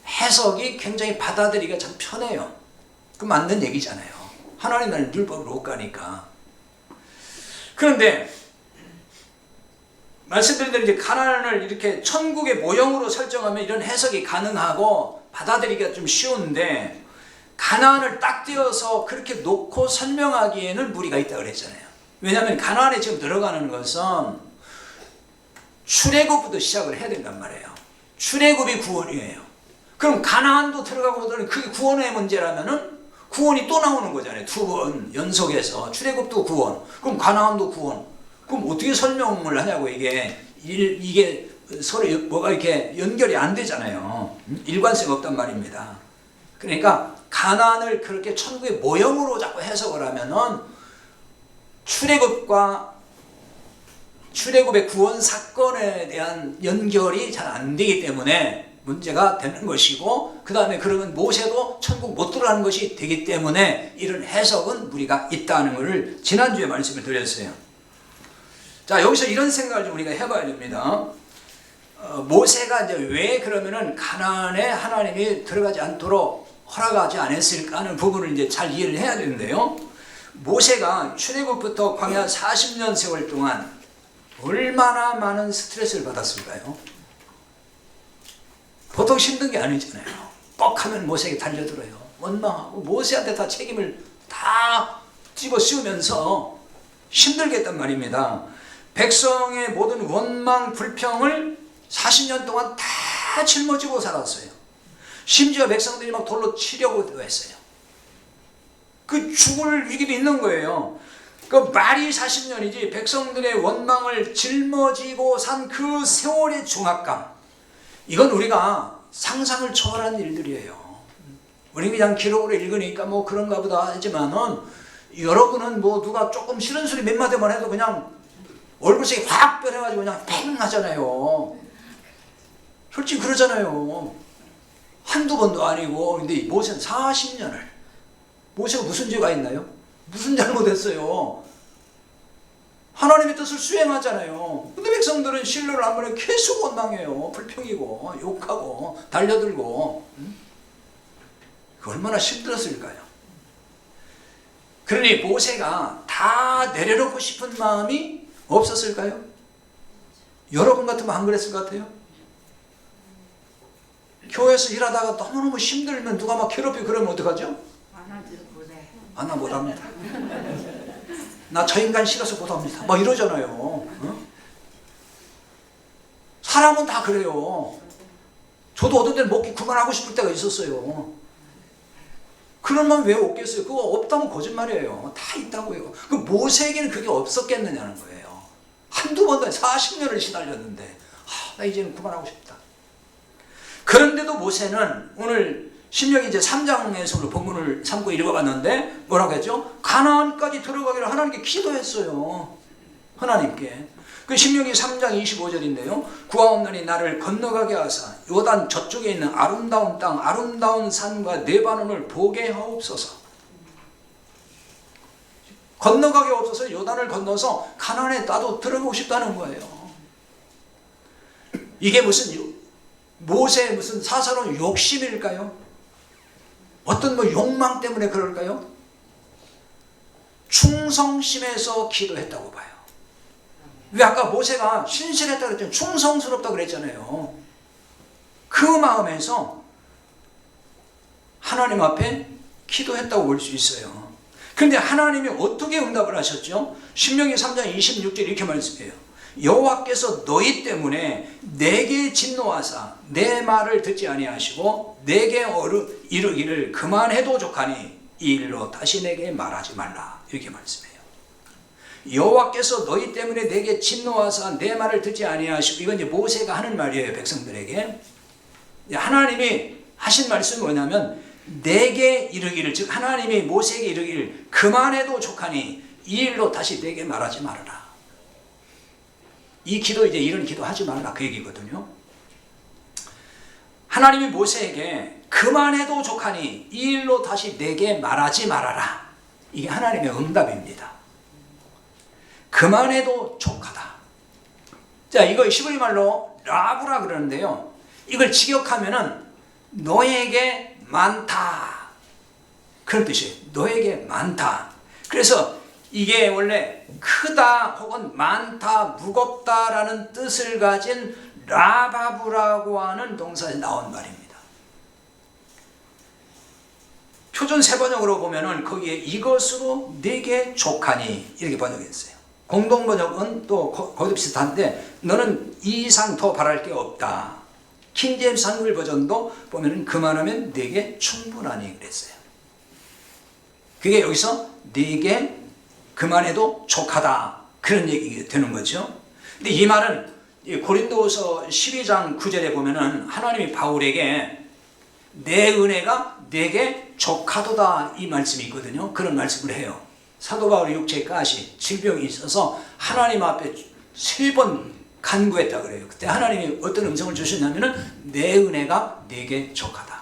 해석이 굉장히 받아들이기가 참 편해요. 그 맞는 얘기잖아요. 하나님 나라는 율법으로 못 가니까. 그런데 말씀드린 대로 이제 가나안을 이렇게 천국의 모형으로 설정하면 이런 해석이 가능하고 받아들이기가 좀 쉬운데 가나안을 딱 떼어서 그렇게 놓고 설명하기에는 무리가 있다고 그랬잖아요. 왜냐하면 가나안에 지금 들어가는 것은 출애굽부터 시작을 해야 된단 말이에요. 출애굽이 구원이에요. 그럼 가나안도 들어가고 보더니 그게 구원의 문제라면은 구원이 또 나오는 거잖아요. 두 번 연속해서 출애굽도 구원, 그럼 가나안도 구원. 그럼 어떻게 설명을 하냐고 이게 서로 뭐가 이렇게 연결이 안 되잖아요. 일관성 없단 말입니다. 그러니까 가나안을 그렇게 천국의 모형으로 자꾸 해석을 하면은 출애굽의 구원 사건에 대한 연결이 잘 안 되기 때문에 문제가 되는 것이고, 그 다음에 그러면 모세도 천국 못 들어가는 것이 되기 때문에 이런 해석은 무리가 있다는 것을 지난주에 말씀을 드렸어요. 자, 여기서 이런 생각을 좀 우리가 해봐야 됩니다. 모세가 이제 왜 그러면은 가나안에 하나님이 들어가지 않도록 허락하지 않았을까 하는 부분을 이제 잘 이해를 해야 되는데요. 모세가 출애굽부터 광야 40년 세월 동안 얼마나 많은 스트레스를 받았을까요? 보통 힘든 게 아니잖아요. 뻑하면 모세에게 달려들어요. 원망하고 모세한테 다 책임을 다 집어 씌우면서 힘들겠단 말입니다. 백성의 모든 원망, 불평을 40년 동안 다 짊어지고 살았어요. 심지어 백성들이 막 돌로 치려고 했어요. 그 죽을 위기도 있는 거예요. 그 말이 40년이지 백성들의 원망을 짊어지고 산 그 세월의 중압감, 이건 우리가 상상을 초월한 일들이에요. 우리 그냥 기록으로 읽으니까 뭐 그런가 보다 하지만은 여러분은 뭐 누가 조금 싫은 소리 몇 마디만 해도 그냥 얼굴색이 확 변해가지고 그냥 팽 하잖아요. 솔직히 그러잖아요. 한두 번도 아니고. 근데 모세는 40년을, 모세가 무슨 죄가 있나요? 무슨 잘못했어요? 하나님의 뜻을 수행하잖아요. 근데 백성들은 신뢰를 안 보내 계속 원망해요. 불평이고 욕하고 달려들고. 그 얼마나 힘들었을까요? 그러니 모세가 다 내려놓고 싶은 마음이 없었을까요? 여러분 같으면 안 그랬을 것 같아요? 교회에서 일하다가 너무너무 힘들면 누가 막 괴롭히고 그러면 어떡하죠? 나 못합니다. 나 저 인간 싫어서 못합니다. 막 이러잖아요. 어? 사람은 다 그래요. 저도 어떤 때는 먹기 그만하고 싶을 때가 있었어요. 그런 마음 왜 없겠어요? 그거 없다면 거짓말이에요. 다 있다고요. 그 모세에게는 그게 없었겠느냐는 거예요. 한두 번도 40년을 시달렸는데 나 이제는 그만하고 싶다. 그런데도 모세는 오늘 신명기 이제 3장에서 본문을 삼고 읽어봤는데 뭐라고 했죠? 가나안까지 들어가기를 하나님께 기도했어요. 하나님께. 그 신명기 3장 25절인데요. 구하옵나니 나를 건너가게 하사 요단 저쪽에 있는 아름다운 땅, 아름다운 산과 레바논을 보게 하옵소서. 건너가게 없어서 요단을 건너서 가나안에 나도 들어가고 싶다는 거예요. 이게 무슨 모세의 무슨 사사로운 욕심일까요? 어떤 뭐 욕망 때문에 그럴까요? 충성심에서 기도했다고 봐요. 왜 아까 모세가 신실했다고 그랬잖아요. 충성스럽다고 그랬잖아요. 그 마음에서 하나님 앞에 기도했다고 볼 수 있어요. 그런데 하나님이 어떻게 응답을 하셨죠? 신명기 3장 26절 이렇게 말씀해요. 여호와께서 너희 때문에 내게 진노하사 내 말을 듣지 아니하시고 내게 이르기를 그만해도 족하니 이 일로 다시 내게 말하지 말라. 이렇게 말씀해요. 여호와께서 너희 때문에 내게 진노하사 내 말을 듣지 아니하시고, 이건 이제 모세가 하는 말이에요. 백성들에게. 하나님이 하신 말씀이 뭐냐면 내게 이르기를, 즉 하나님이 모세에게 이르기를 그만해도 족하니 이 일로 다시 내게 말하지 말아라. 이 기도, 이제 이런 기도 하지 말라 그 얘기거든요. 하나님이 모세에게 그만해도 족하니 이 일로 다시 내게 말하지 말아라. 이게 하나님의 응답입니다. 그만해도 족하다. 자, 이거 히브리 말로 라브라 그러는데요. 이걸 직역하면은 너에게 많다, 그런 뜻이에요. 너에게 많다. 그래서 이게 원래 크다 혹은 많다, 무겁다라는 뜻을 가진 라바브라고 하는 동사에 나온 말입니다. 표준 세번역으로 보면은 거기에 이것으로 내게 족하니 이렇게 번역했어요. 공동 번역은 또 거기도 비슷한데 너는 이 이상 더 바랄 게 없다. 킹제임스 한글 버전도 보면은 그만하면 내게 충분하니 그랬어요. 그게 여기서 내게 그만해도 족하다, 그런 얘기가 되는 거죠. 근데 이 말은 고린도서 12장 9절에 보면은 하나님이 바울에게 내 은혜가 내게 족하도다 이 말씀이 있거든요. 그런 말씀을 해요. 사도 바울이 육체의 가시, 질병이 있어서 하나님 앞에 3번 간구했다 그래요. 그때 하나님이 어떤 음성을 주셨냐면은 내 은혜가 내게 족하다.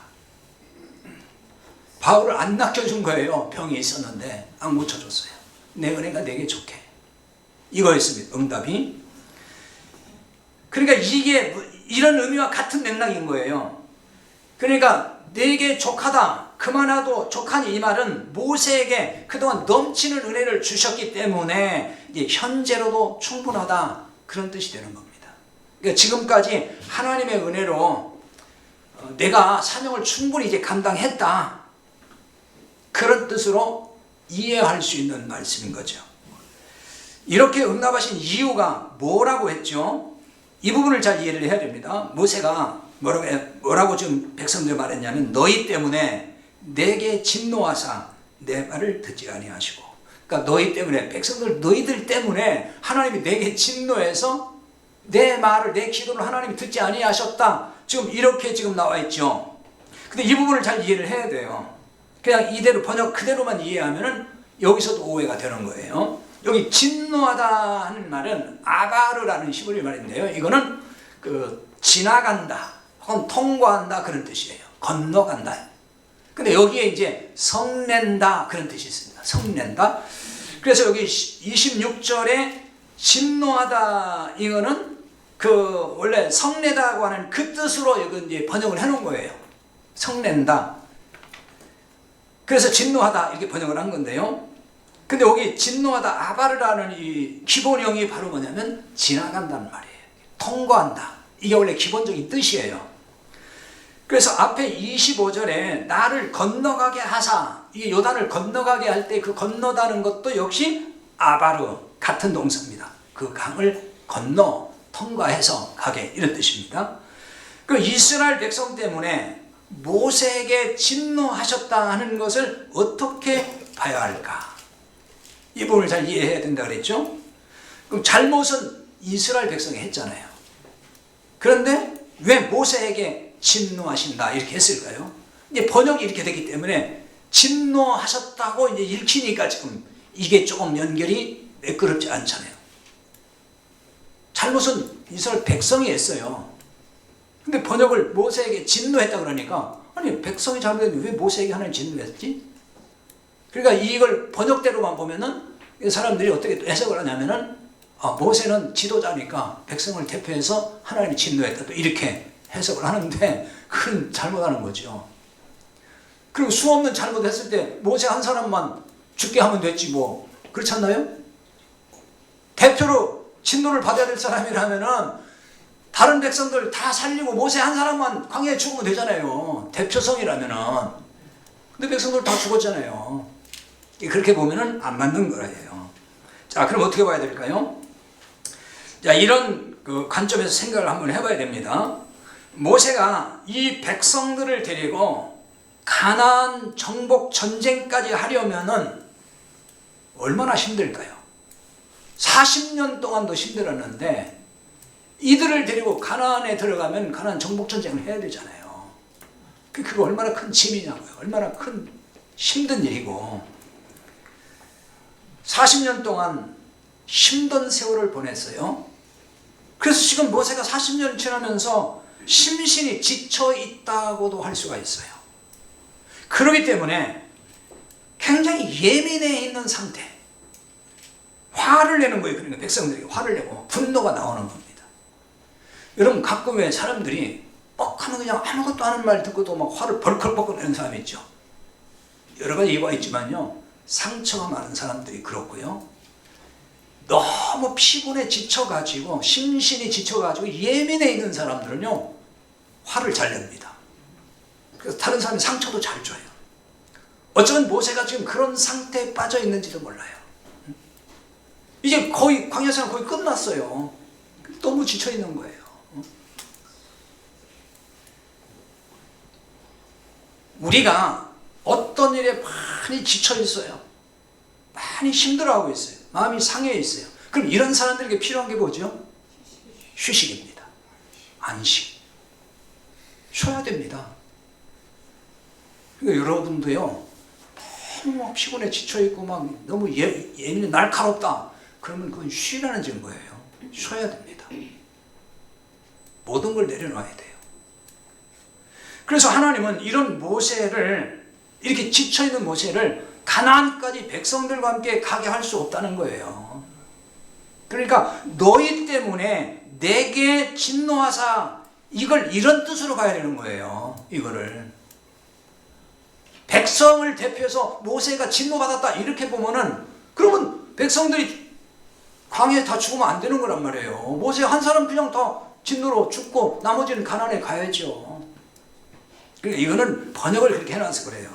바울을 안 낚여준 거예요. 병이 있었는데 안 고쳐줬어요. 내 은혜가 내게 족해. 이거였습니다. 응답이. 그러니까 이게 이런 의미와 같은 맥락인 거예요. 그러니까 내게 족하다, 그만하도 족하니, 이 말은 모세에게 그동안 넘치는 은혜를 주셨기 때문에 이제 현재로도 충분하다, 그런 뜻이 되는 겁니다. 그러니까 지금까지 하나님의 은혜로 내가 사명을 충분히 이제 감당했다, 그런 뜻으로 이해할 수 있는 말씀인 거죠. 이렇게 응답하신 이유가 뭐라고 했죠? 이 부분을 잘 이해를 해야 됩니다. 모세가 뭐라고 지금 백성들 말했냐면, 너희 때문에 내게 진노하사 내 말을 듣지 아니하시고, 그러니까 너희 때문에, 백성들 너희들 때문에 하나님이 내게 진노해서 내 말을, 내 기도를 하나님이 듣지 아니하셨다, 지금 이렇게 지금 나와 있죠. 근데 이 부분을 잘 이해를 해야 돼요. 그냥 이대로 번역 그대로만 이해하면은 여기서도 오해가 되는 거예요. 여기 진노하다 하는 말은 아바르라는 히브리 말인데요, 이거는 지나간다 혹은 통과한다, 그런 뜻이에요. 건너간다. 근데 여기에 이제 성낸다, 그런 뜻이 있습니다. 성낸다. 그래서 여기 26절에 진노하다, 이거는 원래 성내다고 하는 그 뜻으로 여기 이제 번역을 해놓은 거예요. 성낸다. 그래서 진노하다, 이렇게 번역을 한 건데요. 근데 여기 진노하다, 아바르라는 이 기본형이 바로 뭐냐면 지나간다는 말이에요. 통과한다. 이게 원래 기본적인 뜻이에요. 그래서 앞에 25절에 나를 건너가게 하사, 이게 요단을 건너가게 할 때 그 건너다는 것도 역시 아바르, 같은 동사입니다. 그 강을 건너 통과해서 가게, 이런 뜻입니다. 그 이스라엘 백성 때문에 모세에게 진노하셨다 하는 것을 어떻게 봐야 할까? 이 부분을 잘 이해해야 된다 그랬죠? 그럼 잘못은 이스라엘 백성이 했잖아요. 그런데 왜 모세에게 진노하신다 이렇게 했을까요? 이제 번역이 이렇게 되기 때문에 진노하셨다고 이제 읽히니까 지금 이게 조금 연결이 매끄럽지 않잖아요. 잘못은 이스라엘 백성이 했어요. 근데 번역을 모세에게 진노했다 그러니까, 아니 백성이 잘못했는데 왜 모세에게 하나님 진노했지? 그러니까 이걸 번역대로만 보면은 사람들이 어떻게 해석을 하냐면은, 모세는 지도자니까 백성을 대표해서 하나님이 진노했다, 또 이렇게 해석을 하는데, 그건 잘못하는 거죠. 그리고 수없는 잘못했을 때 모세 한 사람만 죽게 하면 됐지 뭐, 그렇지 않나요? 대표로 진노를 받아야 될 사람이라면은 다른 백성들 다 살리고 모세 한 사람만 광야에 죽으면 되잖아요. 대표성이라면은. 근데 백성들 다 죽었잖아요. 그렇게 보면은 안 맞는 거예요. 자, 그럼 어떻게 봐야 될까요? 자, 이런 관점에서 생각을 한번 해봐야 됩니다. 모세가 이 백성들을 데리고 가나안 정복 전쟁까지 하려면은 얼마나 힘들까요? 40년 동안도 힘들었는데, 이들을 데리고 가나안에 들어가면 가나안 정복 전쟁을 해야 되잖아요. 그거 얼마나 큰 짐이냐고요. 얼마나 큰 힘든 일이고, 40년 동안 힘든 세월을 보냈어요. 그래서 지금 모세가 40년 지나면서 심신이 지쳐 있다고도 할 수가 있어요. 그렇기 때문에 굉장히 예민해 있는 상태, 화를 내는 거예요. 그러니까 백성들이 화를 내고 분노가 나오는 겁니다. 여러분, 가끔 왜 사람들이 뻑하면 그냥 아무것도 아는 말 듣고도 막 화를 벌컥벌컥 내는 사람이 있죠. 여러 가지 이유가 있지만요, 상처가 많은 사람들이 그렇고요, 너무 피곤해 지쳐가지고, 심신이 지쳐가지고 예민해 있는 사람들은요, 화를 잘 냅니다. 그래서 다른 사람이 상처도 잘 줘요. 어쩌면 모세가 지금 그런 상태에 빠져 있는지도 몰라요. 이제 거의 광야생활 거의 끝났어요. 너무 지쳐 있는 거예요. 우리가 어떤 일에 많이 지쳐 있어요. 많이 힘들어하고 있어요. 마음이 상해 있어요. 그럼 이런 사람들에게 필요한 게 뭐죠? 휴식입니다. 안식. 쉬어야 됩니다. 그러니까 여러분도요, 너무 피곤해 지쳐있고 막 너무 예민해 날카롭다, 그러면 그건 쉬라는 증거예요. 쉬어야 됩니다. 모든 걸 내려놔야 돼요. 그래서 하나님은 이런 모세를, 이렇게 지쳐있는 모세를 가나안까지 백성들과 함께 가게 할 수 없다는 거예요. 그러니까 너희 때문에 내게 진노하사 이걸 이런 뜻으로 봐야 되는 거예요. 이거를 백성을 대표해서 모세가 진노받았다 이렇게 보면은, 그러면 백성들이 광야에 다 죽으면 안 되는 거란 말이에요. 모세 한 사람 그냥 다 진노로 죽고 나머지는 가나안에 가야죠. 그러니까 이거는 번역을 그렇게 해놔서 그래요.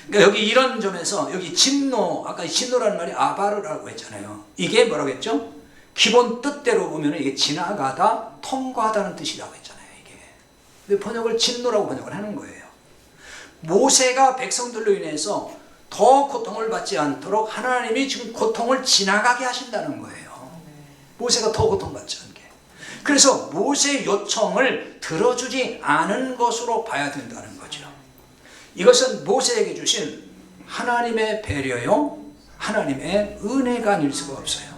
그러니까 여기 이런 점에서 여기 진노, 아까 진노라는 말이 아바르라고 했잖아요. 이게 뭐라고 했죠? 기본 뜻대로 보면 이게 지나가다, 통과하다는 뜻이라고 했잖아요. 이게. 근데 번역을 진노라고 번역을 하는 거예요. 모세가 백성들로 인해서 더 고통을 받지 않도록 하나님이 지금 고통을 지나가게 하신다는 거예요. 모세가 더 고통받지 않게. 그래서 모세의 요청을 들어주지 않은 것으로 봐야 된다는 거죠. 이것은 모세에게 주신 하나님의 배려요, 하나님의 은혜가 아닐 수가 없어요.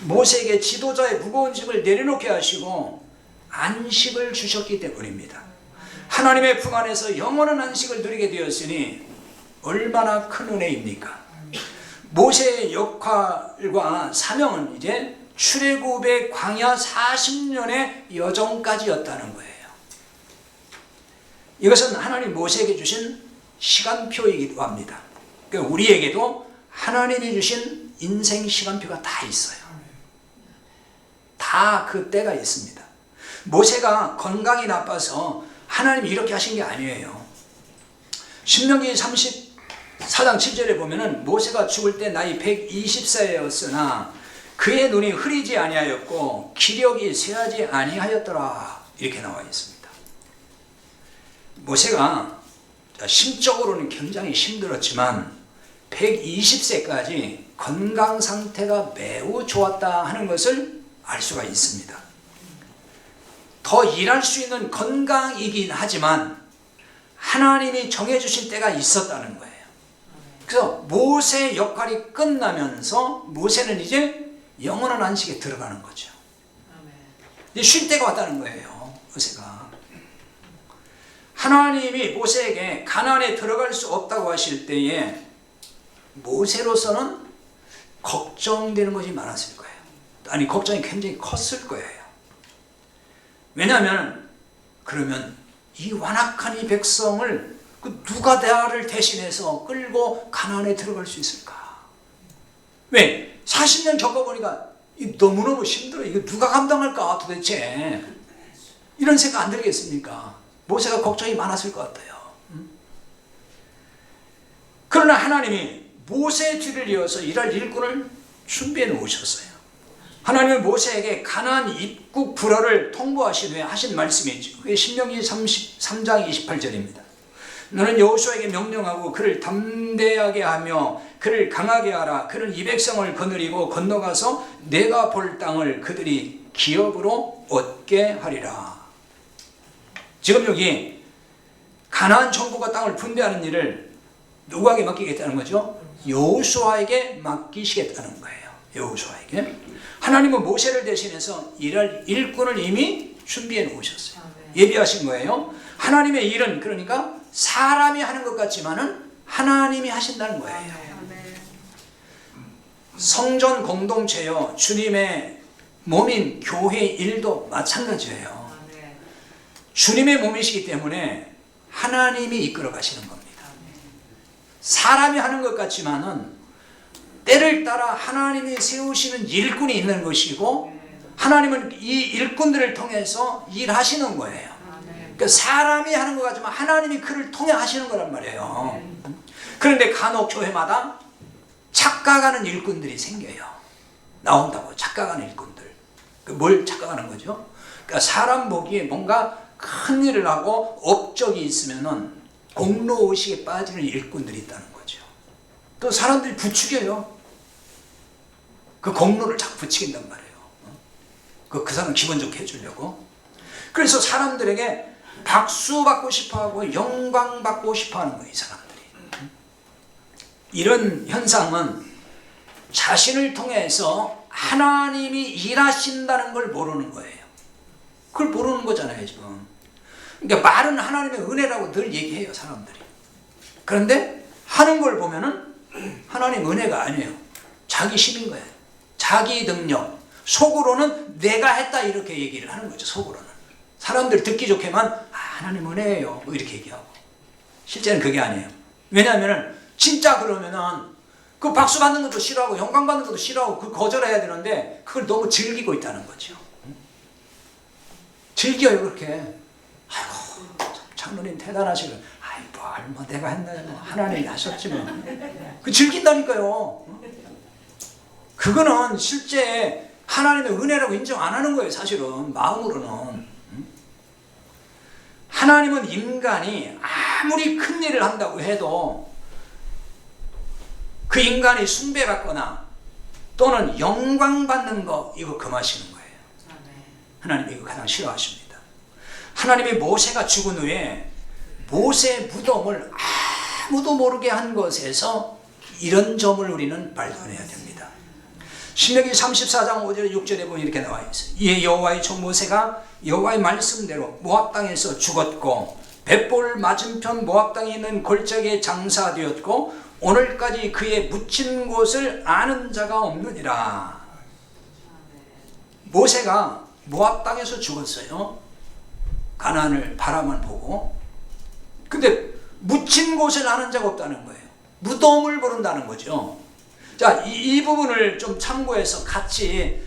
모세에게 지도자의 무거운 짐을 내려놓게 하시고 안식을 주셨기 때문입니다. 하나님의 품 안에서 영원한 안식을 누리게 되었으니 얼마나 큰 은혜입니까? 모세의 역할과 사명은 이제 출애굽의 광야 40년의 여정까지였다는 거예요. 이것은 하나님 모세에게 주신 시간표이기도 합니다. 그러니까 우리에게도 하나님이 주신 인생 시간표가 다 있어요. 다 그 때가 있습니다. 모세가 건강이 나빠서 하나님이 이렇게 하신 게 아니에요. 신명기 34장 7절에 보면은 모세가 죽을 때 나이 120세였으나 그의 눈이 흐리지 아니하였고 기력이 쇠하지 아니하였더라, 이렇게 나와 있습니다. 모세가 심적으로는 굉장히 힘들었지만 120세까지 건강 상태가 매우 좋았다 하는 것을 알 수가 있습니다. 더 일할 수 있는 건강이긴 하지만 하나님이 정해주신 때가 있었다는 거예요. 그래서 모세의 역할이 끝나면서 모세는 이제 영원한 안식에 들어가는 거죠. 이제 쉴 때가 왔다는 거예요. 모세가. 하나님이 모세에게 가나안에 들어갈 수 없다고 하실 때에 모세로서는 걱정되는 것이 많았을 거예요. 아니, 걱정이 굉장히 컸을 거예요. 왜냐하면 그러면 이 완악한 이 백성을 누가 나를 대신해서 끌고 가나안에 들어갈 수 있을까? 왜? 40년 겪어보니까 너무너무 힘들어. 이거 누가 감당할까 도대체? 이런 생각 안 들겠습니까? 모세가 걱정이 많았을 것 같아요. 그러나 하나님이 모세의 뒤를 이어서 일할 일꾼을 준비해 놓으셨어요. 하나님은 모세에게 가나안 입국 불허를 통보하신 후에 하신 말씀이 있죠. 그게 신명기 33장 28절입니다. 너는 여호수아에게 명령하고 그를 담대하게 하며 그를 강하게 하라. 그는 이 백성을 거느리고 건너가서 내가 볼 땅을 그들이 기업으로 얻게 하리라. 지금 여기 가나안 정부가 땅을 분배하는 일을 누구에게 맡기겠다는 거죠? 여호수아에게 맡기시겠다는 거예요. 여호수아에게. 하나님은 모세를 대신해서 일할 일꾼을 이미 준비해 놓으셨어요. 예비하신 거예요. 하나님의 일은 그러니까 사람이 하는 것 같지만은 하나님이 하신다는 거예요. 성전 공동체요, 주님의 몸인 교회 일도 마찬가지예요. 주님의 몸이시기 때문에 하나님이 이끌어 가시는 겁니다. 사람이 하는 것 같지만은 때를 따라 하나님이 세우시는 일꾼이 있는 것이고 하나님은 이 일꾼들을 통해서 일하시는 거예요. 그러니까 사람이 하는 것 같지만 하나님이 그를 통해 하시는 거란 말이에요. 그런데 간혹 교회마다 착각하는 일꾼들이 생겨요. 나온다고 착각하는 일꾼들. 뭘 착각하는 거죠? 그러니까 사람 보기에 뭔가 큰 일을 하고 업적이 있으면은 공로의식에 빠지는 일꾼들이 있다는 거죠. 또 사람들이 부추겨요. 그 공로를 자꾸 부추긴단 말이에요. 그 사람 기분 좋게 해주려고. 그래서 사람들에게 박수 받고 싶어하고 영광 받고 싶어하는 거예요, 이 사람들이. 이런 현상은 자신을 통해서 하나님이 일하신다는 걸 모르는 거예요. 그걸 모르는 거잖아요, 지금. 그러니까 말은 하나님의 은혜라고 늘 얘기해요, 사람들이. 그런데 하는 걸 보면은 하나님 은혜가 아니에요. 자기 힘인 거예요. 자기 능력. 속으로는 내가 했다 이렇게 얘기를 하는 거죠, 속으로는. 사람들 듣기 좋게만 하나님 은혜예요 뭐 이렇게 얘기하고, 실제는 그게 아니에요. 왜냐하면 진짜 그러면은 그 박수 받는 것도 싫어하고 영광 받는 것도 싫어하고 그 거절해야 되는데 그걸 너무 즐기고 있다는 거죠. 즐겨요 그렇게. 아이고 장로님 대단하시고, 아이 뭐 내가 했나, 뭐 하나님이 하셨지 뭐. 그 즐긴다니까요. 그거는 실제 하나님의 은혜라고 인정 안 하는 거예요. 사실은 마음으로는. 하나님은 인간이 아무리 큰 일을 한다고 해도 그 인간이 숭배받거나 또는 영광받는 거, 이거 금하시는 거예요. 하나님이 이거 가장 싫어하십니다. 하나님이 모세가 죽은 후에 모세 무덤을 아무도 모르게 한 것에서 이런 점을 우리는 발견해야 됩니다. 신명기 34장 5절 6절에 보면 이렇게 나와 있어요. 이에 여호와의 종 모세가 여호와의 말씀대로 모압 땅에서 죽었고 벳볼 맞은편 모압 땅에 있는 골짜기에 장사되었고 오늘까지 그의 묻힌 곳을 아는 자가 없느니라. 모세가 모압 땅에서 죽었어요. 가나안을 바라만 보고. 근데 묻힌 곳을 아는 자가 없다는 거예요. 무덤을 모른다는 거죠. 자, 이 부분을 좀 참고해서 같이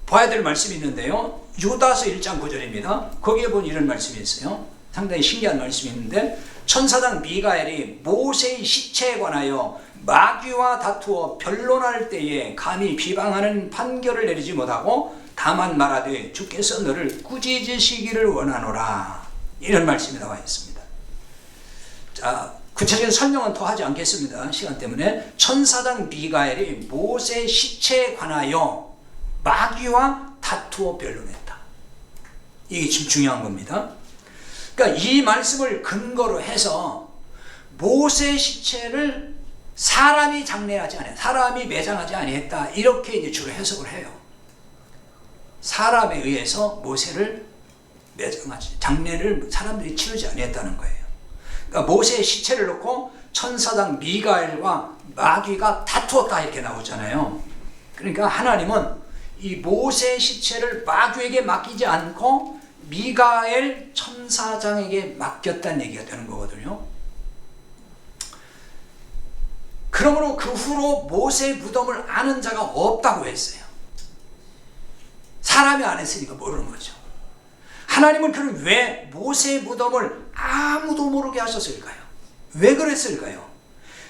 봐야 될 말씀이 있는데요. 유다서 1장 9절입니다. 거기에 보면 이런 말씀이 있어요. 상당히 신기한 말씀이 있는데, 천사장 미가엘이 모세의 시체에 관하여 마귀와 다투어 변론할 때에 감히 비방하는 판결을 내리지 못하고 다만 말하되 주께서 너를 꾸짖으시기를 원하노라. 이런 말씀이 나와 있습니다. 자, 구체적인 설명은 더 하지 않겠습니다. 시간 때문에. 천사장 미가엘이 모세의 시체에 관하여 마귀와 다투어 변론했다. 이게 지금 중요한 겁니다. 그러니까 이 말씀을 근거로 해서 모세의 시체를 사람이 장례하지 아니했다, 사람이 매장하지 아니했다, 이렇게 이제 주로 해석을 해요. 사람에 의해서 모세를 매장하지, 장례를 사람들이 치르지 아니했다는 거예요. 그러니까 모세의 시체를 놓고 천사장 미가엘과 마귀가 다투었다 이렇게 나오잖아요. 그러니까 하나님은 이 모세의 시체를 마귀에게 맡기지 않고 미가엘 천사장에게 맡겼다는 얘기가 되는 거거든요. 그러므로 그 후로 모세의 무덤을 아는 자가 없다고 했어요. 사람이 안 했으니까 모르는 거죠. 하나님은 그럼 왜 모세의 무덤을 아무도 모르게 하셨을까요? 왜 그랬을까요?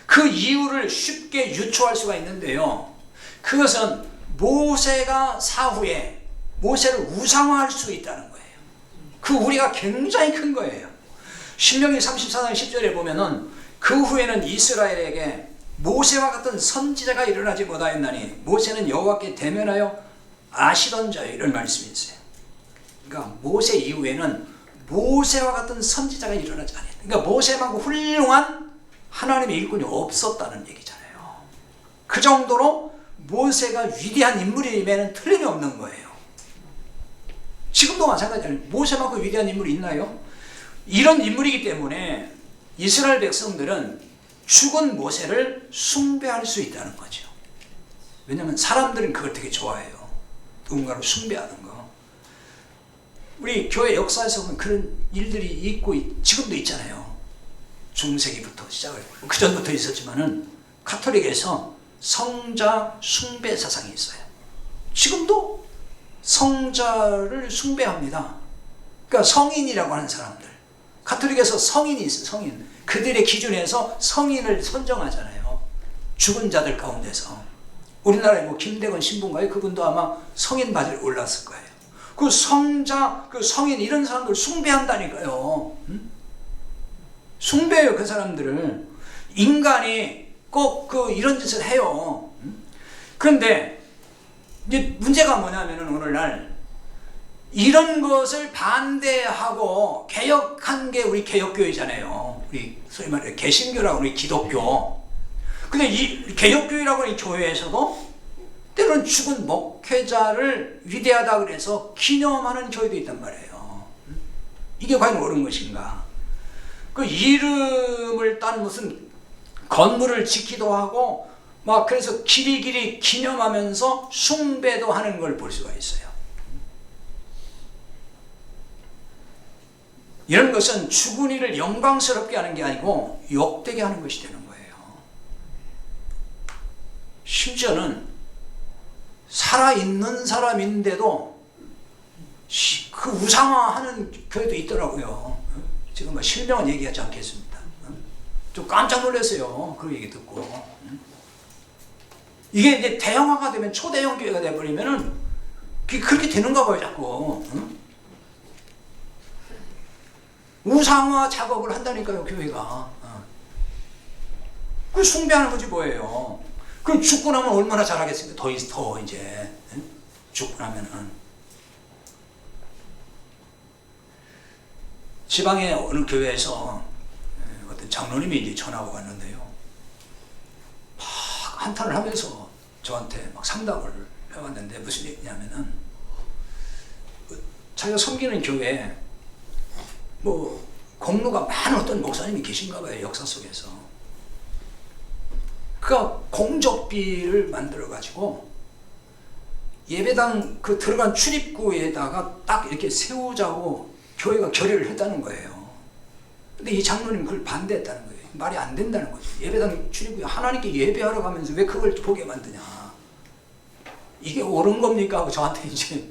그 이유를 쉽게 유추할 수가 있는데요. 그것은 모세가 사후에 모세를 우상화할 수 있다는 거예요. 그 우리가 굉장히 큰 거예요. 신명기 34장 10절에 보면은 그 후에는 이스라엘에게 모세와 같은 선지자가 일어나지 못하였나니 모세는 여호와께 대면하여 아시던 자요, 이런 말씀이 있어요. 그러니까 모세 이후에는 모세와 같은 선지자가 일어나지 않았다. 그러니까 모세만큼 훌륭한 하나님의 일꾼이 없었다는 얘기잖아요. 그 정도로 모세가 위대한 인물임에는 틀림이 없는 거예요. 지금도 마찬가지예요. 모세만큼 위대한 인물이 있나요? 이런 인물이기 때문에 이스라엘 백성들은 죽은 모세를 숭배할 수 있다는 거죠. 왜냐하면 사람들은 그걸 되게 좋아해요. 누군가를 숭배하는 거. 우리 교회 역사에서 보면 그런 일들이 있고 지금도 있잖아요. 중세기부터 시작을, 그 전부터 있었지만은 가톨릭에서 성자 숭배 사상이 있어요. 지금도 성자를 숭배합니다. 그러니까 성인이라고 하는 사람들, 가톨릭에서 성인이 있어요. 성인. 그들의 기준에서 성인을 선정하잖아요. 죽은 자들 가운데서. 우리나라에 뭐 김대건 신부인가요? 그분도 아마 성인 바지를 올랐을 거예요. 그 성자, 그 성인, 이런 사람들 숭배한다니까요. 숭배해요, 그 사람들을. 인간이 꼭 이런 짓을 해요. 그런데 이제 문제가 뭐냐면은 오늘날 이런 것을 반대하고 개혁한 게 우리 개혁교회잖아요. 우리 소위 말해 개신교라고 우리 기독교. 근데 이 개혁교회라고 하는 교회에서도 때로는 죽은 목회자를 위대하다 그래서 기념하는 교회도 있단 말이에요. 이게 과연 옳은 것인가? 그 이름을 딴 무슨 건물을 짓기도 하고 막 그래서 길이길이 기념하면서 숭배도 하는 걸 볼 수가 있어요. 이런 것은 죽은 이를 영광스럽게 하는 게 아니고 욕되게 하는 것이 되는 거예요. 심지어는 살아있는 사람인데도 그 우상화하는 교회도 있더라고요. 지금 뭐 실명은 얘기하지 않겠습니다. 좀 깜짝 놀랐어요. 그 얘기 듣고. 이게 이제 대형화가 되면 초대형 교회가 돼버리면은 그렇게 되는가 봐요, 자꾸. 우상화 작업을 한다니까요, 교회가. 그 숭배하는 거지 뭐예요. 그럼 죽고 나면 얼마나 잘하겠습니까? 더 이제 죽고 나면은. 지방의 어느 교회에서 어떤 장로님이 이제 전화가 왔는데요. 막 한탄을 하면서 저한테 막 상담을 해왔는데 무슨 얘기냐면은 자기가 섬기는 교회에 뭐 공로가 많은 어떤 목사님이 계신가 봐요, 역사 속에서. 그가 공적비를 만들어 가지고 예배당 그 들어간 출입구에다가 딱 이렇게 세우자고 교회가 결의를 했다는 거예요. 근데 이 장로님 그걸 반대했다는 거예요. 말이 안 된다는 거죠. 예배당 출입구에 하나님께 예배하러 가면서 왜 그걸 보게 만드냐. 이게 옳은 겁니까? 하고 저한테 이제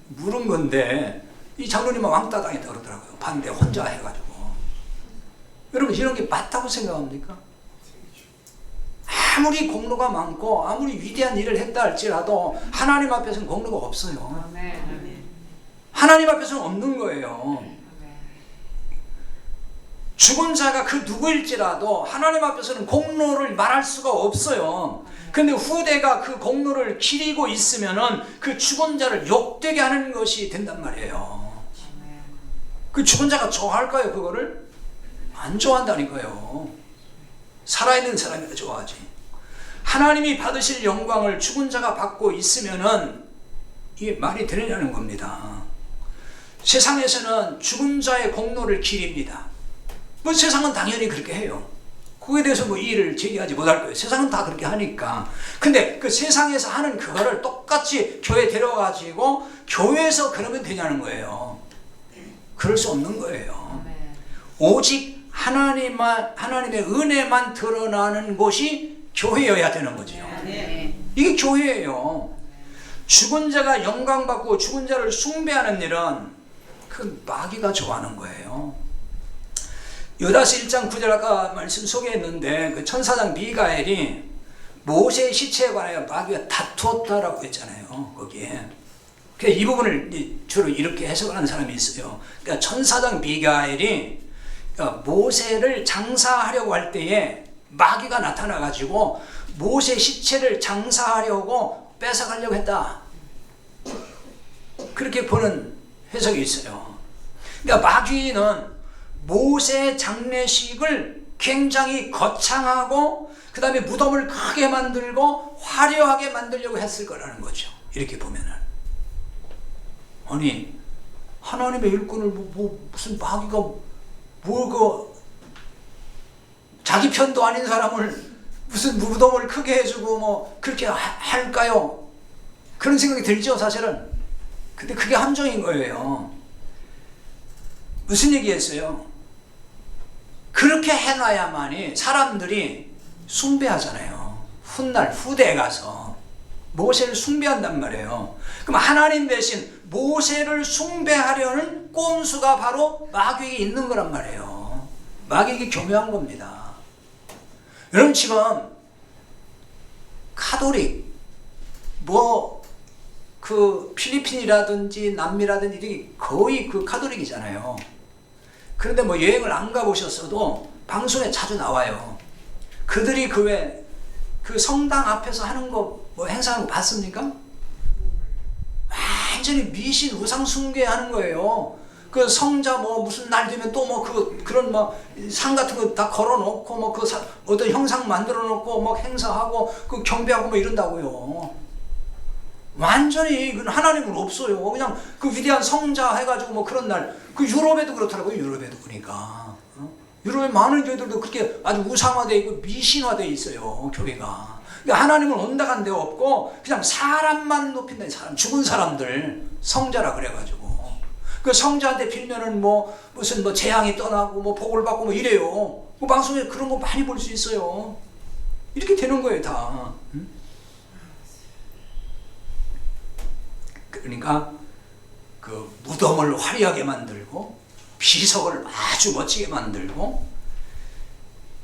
물은 건데 이 장로님은 왕따 당했다 그러더라고요. 반대 혼자 해가지고. 여러분 이런 게 맞다고 생각합니까? 아무리 공로가 많고 아무리 위대한 일을 했다 할지라도 하나님 앞에서는 공로가 없어요. 하나님 앞에서는 없는 거예요. 죽은 자가 그 누구일지라도 하나님 앞에서는 공로를 말할 수가 없어요. 근데 후대가 그 공로를 기리고 있으면은 그 죽은 자를 욕되게 하는 것이 된단 말이에요. 그 죽은 자가 좋아할까요, 그거를? 안 좋아한다니까요. 살아있는 사람이 좋아하지. 하나님이 받으실 영광을 죽은 자가 받고 있으면은 이게 말이 되느냐는 겁니다. 세상에서는 죽은 자의 공로를 기립니다. 뭐 세상은 당연히 그렇게 해요. 그거에 대해서 뭐 이의를 제기하지 못할 거예요. 세상은 다 그렇게 하니까. 근데 그 세상에서 하는 그거를 똑같이 교회에 데려가지고 교회에서 그러면 되냐는 거예요. 그럴 수 없는 거예요. 오직 하나님의 은혜만 드러나는 곳이 교회여야 되는 거죠. 이게 교회예요. 죽은 자가 영광받고 죽은 자를 숭배하는 일은 그 마귀가 좋아하는 거예요. 유다서 1장 9절 아까 말씀 소개했는데 그 천사장 미가엘이 모세의 시체에 관하여 마귀가 다투었다라고 했잖아요. 거기에. 그래서 이 부분을 주로 이렇게 해석하는 사람이 있어요. 그러니까 천사장 미가엘이 그러니까 모세를 장사하려고 할 때에 마귀가 나타나가지고 모세 시체를 장사하려고 뺏어가려고 했다. 그렇게 보는 해석이 있어요. 그러니까 마귀는 모세 장례식을 굉장히 거창하고 그 다음에 무덤을 크게 만들고 화려하게 만들려고 했을 거라는 거죠. 이렇게 보면은. 아니 하나님의 일꾼을 무슨 마귀가 자기 편도 아닌 사람을 무슨 무덤을 크게 해주고 뭐 그렇게 할까요? 그런 생각이 들죠, 사실은. 근데 그게 함정인 거예요. 무슨 얘기했어요? 그렇게 해놔야만이 사람들이 숭배하잖아요. 훗날 후대에 가서 모세를 숭배한단 말이에요. 그럼 하나님 대신 모세를 숭배하려는 꼼수가 바로 마귀에게 있는 거란 말이에요. 마귀에게 교묘한 겁니다. 여러분 지금 카톨릭 그 필리핀이라든지 남미라든지 이게 거의 그 카톨릭이잖아요. 그런데 뭐 여행을 안 가보셨어도 방송에 자주 나와요. 그들이 그 성당 앞에서 하는 거 뭐 행사하는 거 봤습니까? 완전히 미신 우상 숭배하는 거예요. 그 성자 뭐 무슨 날 되면 또 뭐 그런 뭐 상 같은 거 다 걸어놓고 뭐 그 어떤 형상 만들어놓고 뭐 행사하고 그 경배하고 뭐 이런다고요. 완전히 하나님은 없어요. 그냥 그 위대한 성자 해가지고 뭐 그런 날, 그 유럽에도 그렇더라고요. 유럽에도 보니까. 유럽의 많은 교회들도 그렇게 아주 우상화되어 있고 미신화되어 있어요. 교회가. 그러니까 하나님은 온당한 데 없고 그냥 사람만 높인다. 죽은 사람들 성자라 그래가지고. 그 성자한테 빌면은 뭐 무슨 뭐 재앙이 떠나고 뭐 복을 받고 뭐 이래요. 그 방송에 그런 거 많이 볼 수 있어요. 이렇게 되는 거예요, 다. 그러니까 그 무덤을 화려하게 만들고 비석을 아주 멋지게 만들고,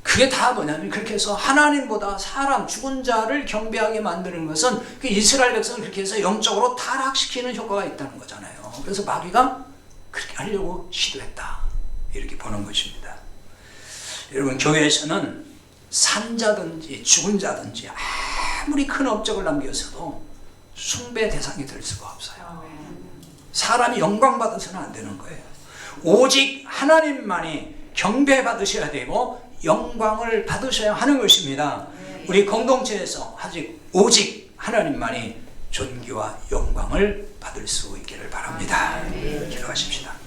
그게 다 뭐냐면 그렇게 해서 하나님보다 사람 죽은 자를 경배하게 만드는 것은 그 이스라엘 백성을 그렇게 해서 영적으로 타락시키는 효과가 있다는 거잖아요. 그래서 마귀가 그렇게 하려고 시도했다, 이렇게 보는 것입니다. 여러분, 교회에서는 산자든지 죽은 자든지 아무리 큰 업적을 남겼어도 숭배 대상이 될 수가 없어요. 사람이 영광 받아서는 안 되는 거예요. 오직 하나님만이 경배받으셔야 되고 영광을 받으셔야 하는 것입니다. 우리 공동체에서 아직 오직 하나님만이 존귀와 영광을 받을 수 있기를 바랍니다. 기도하십시다.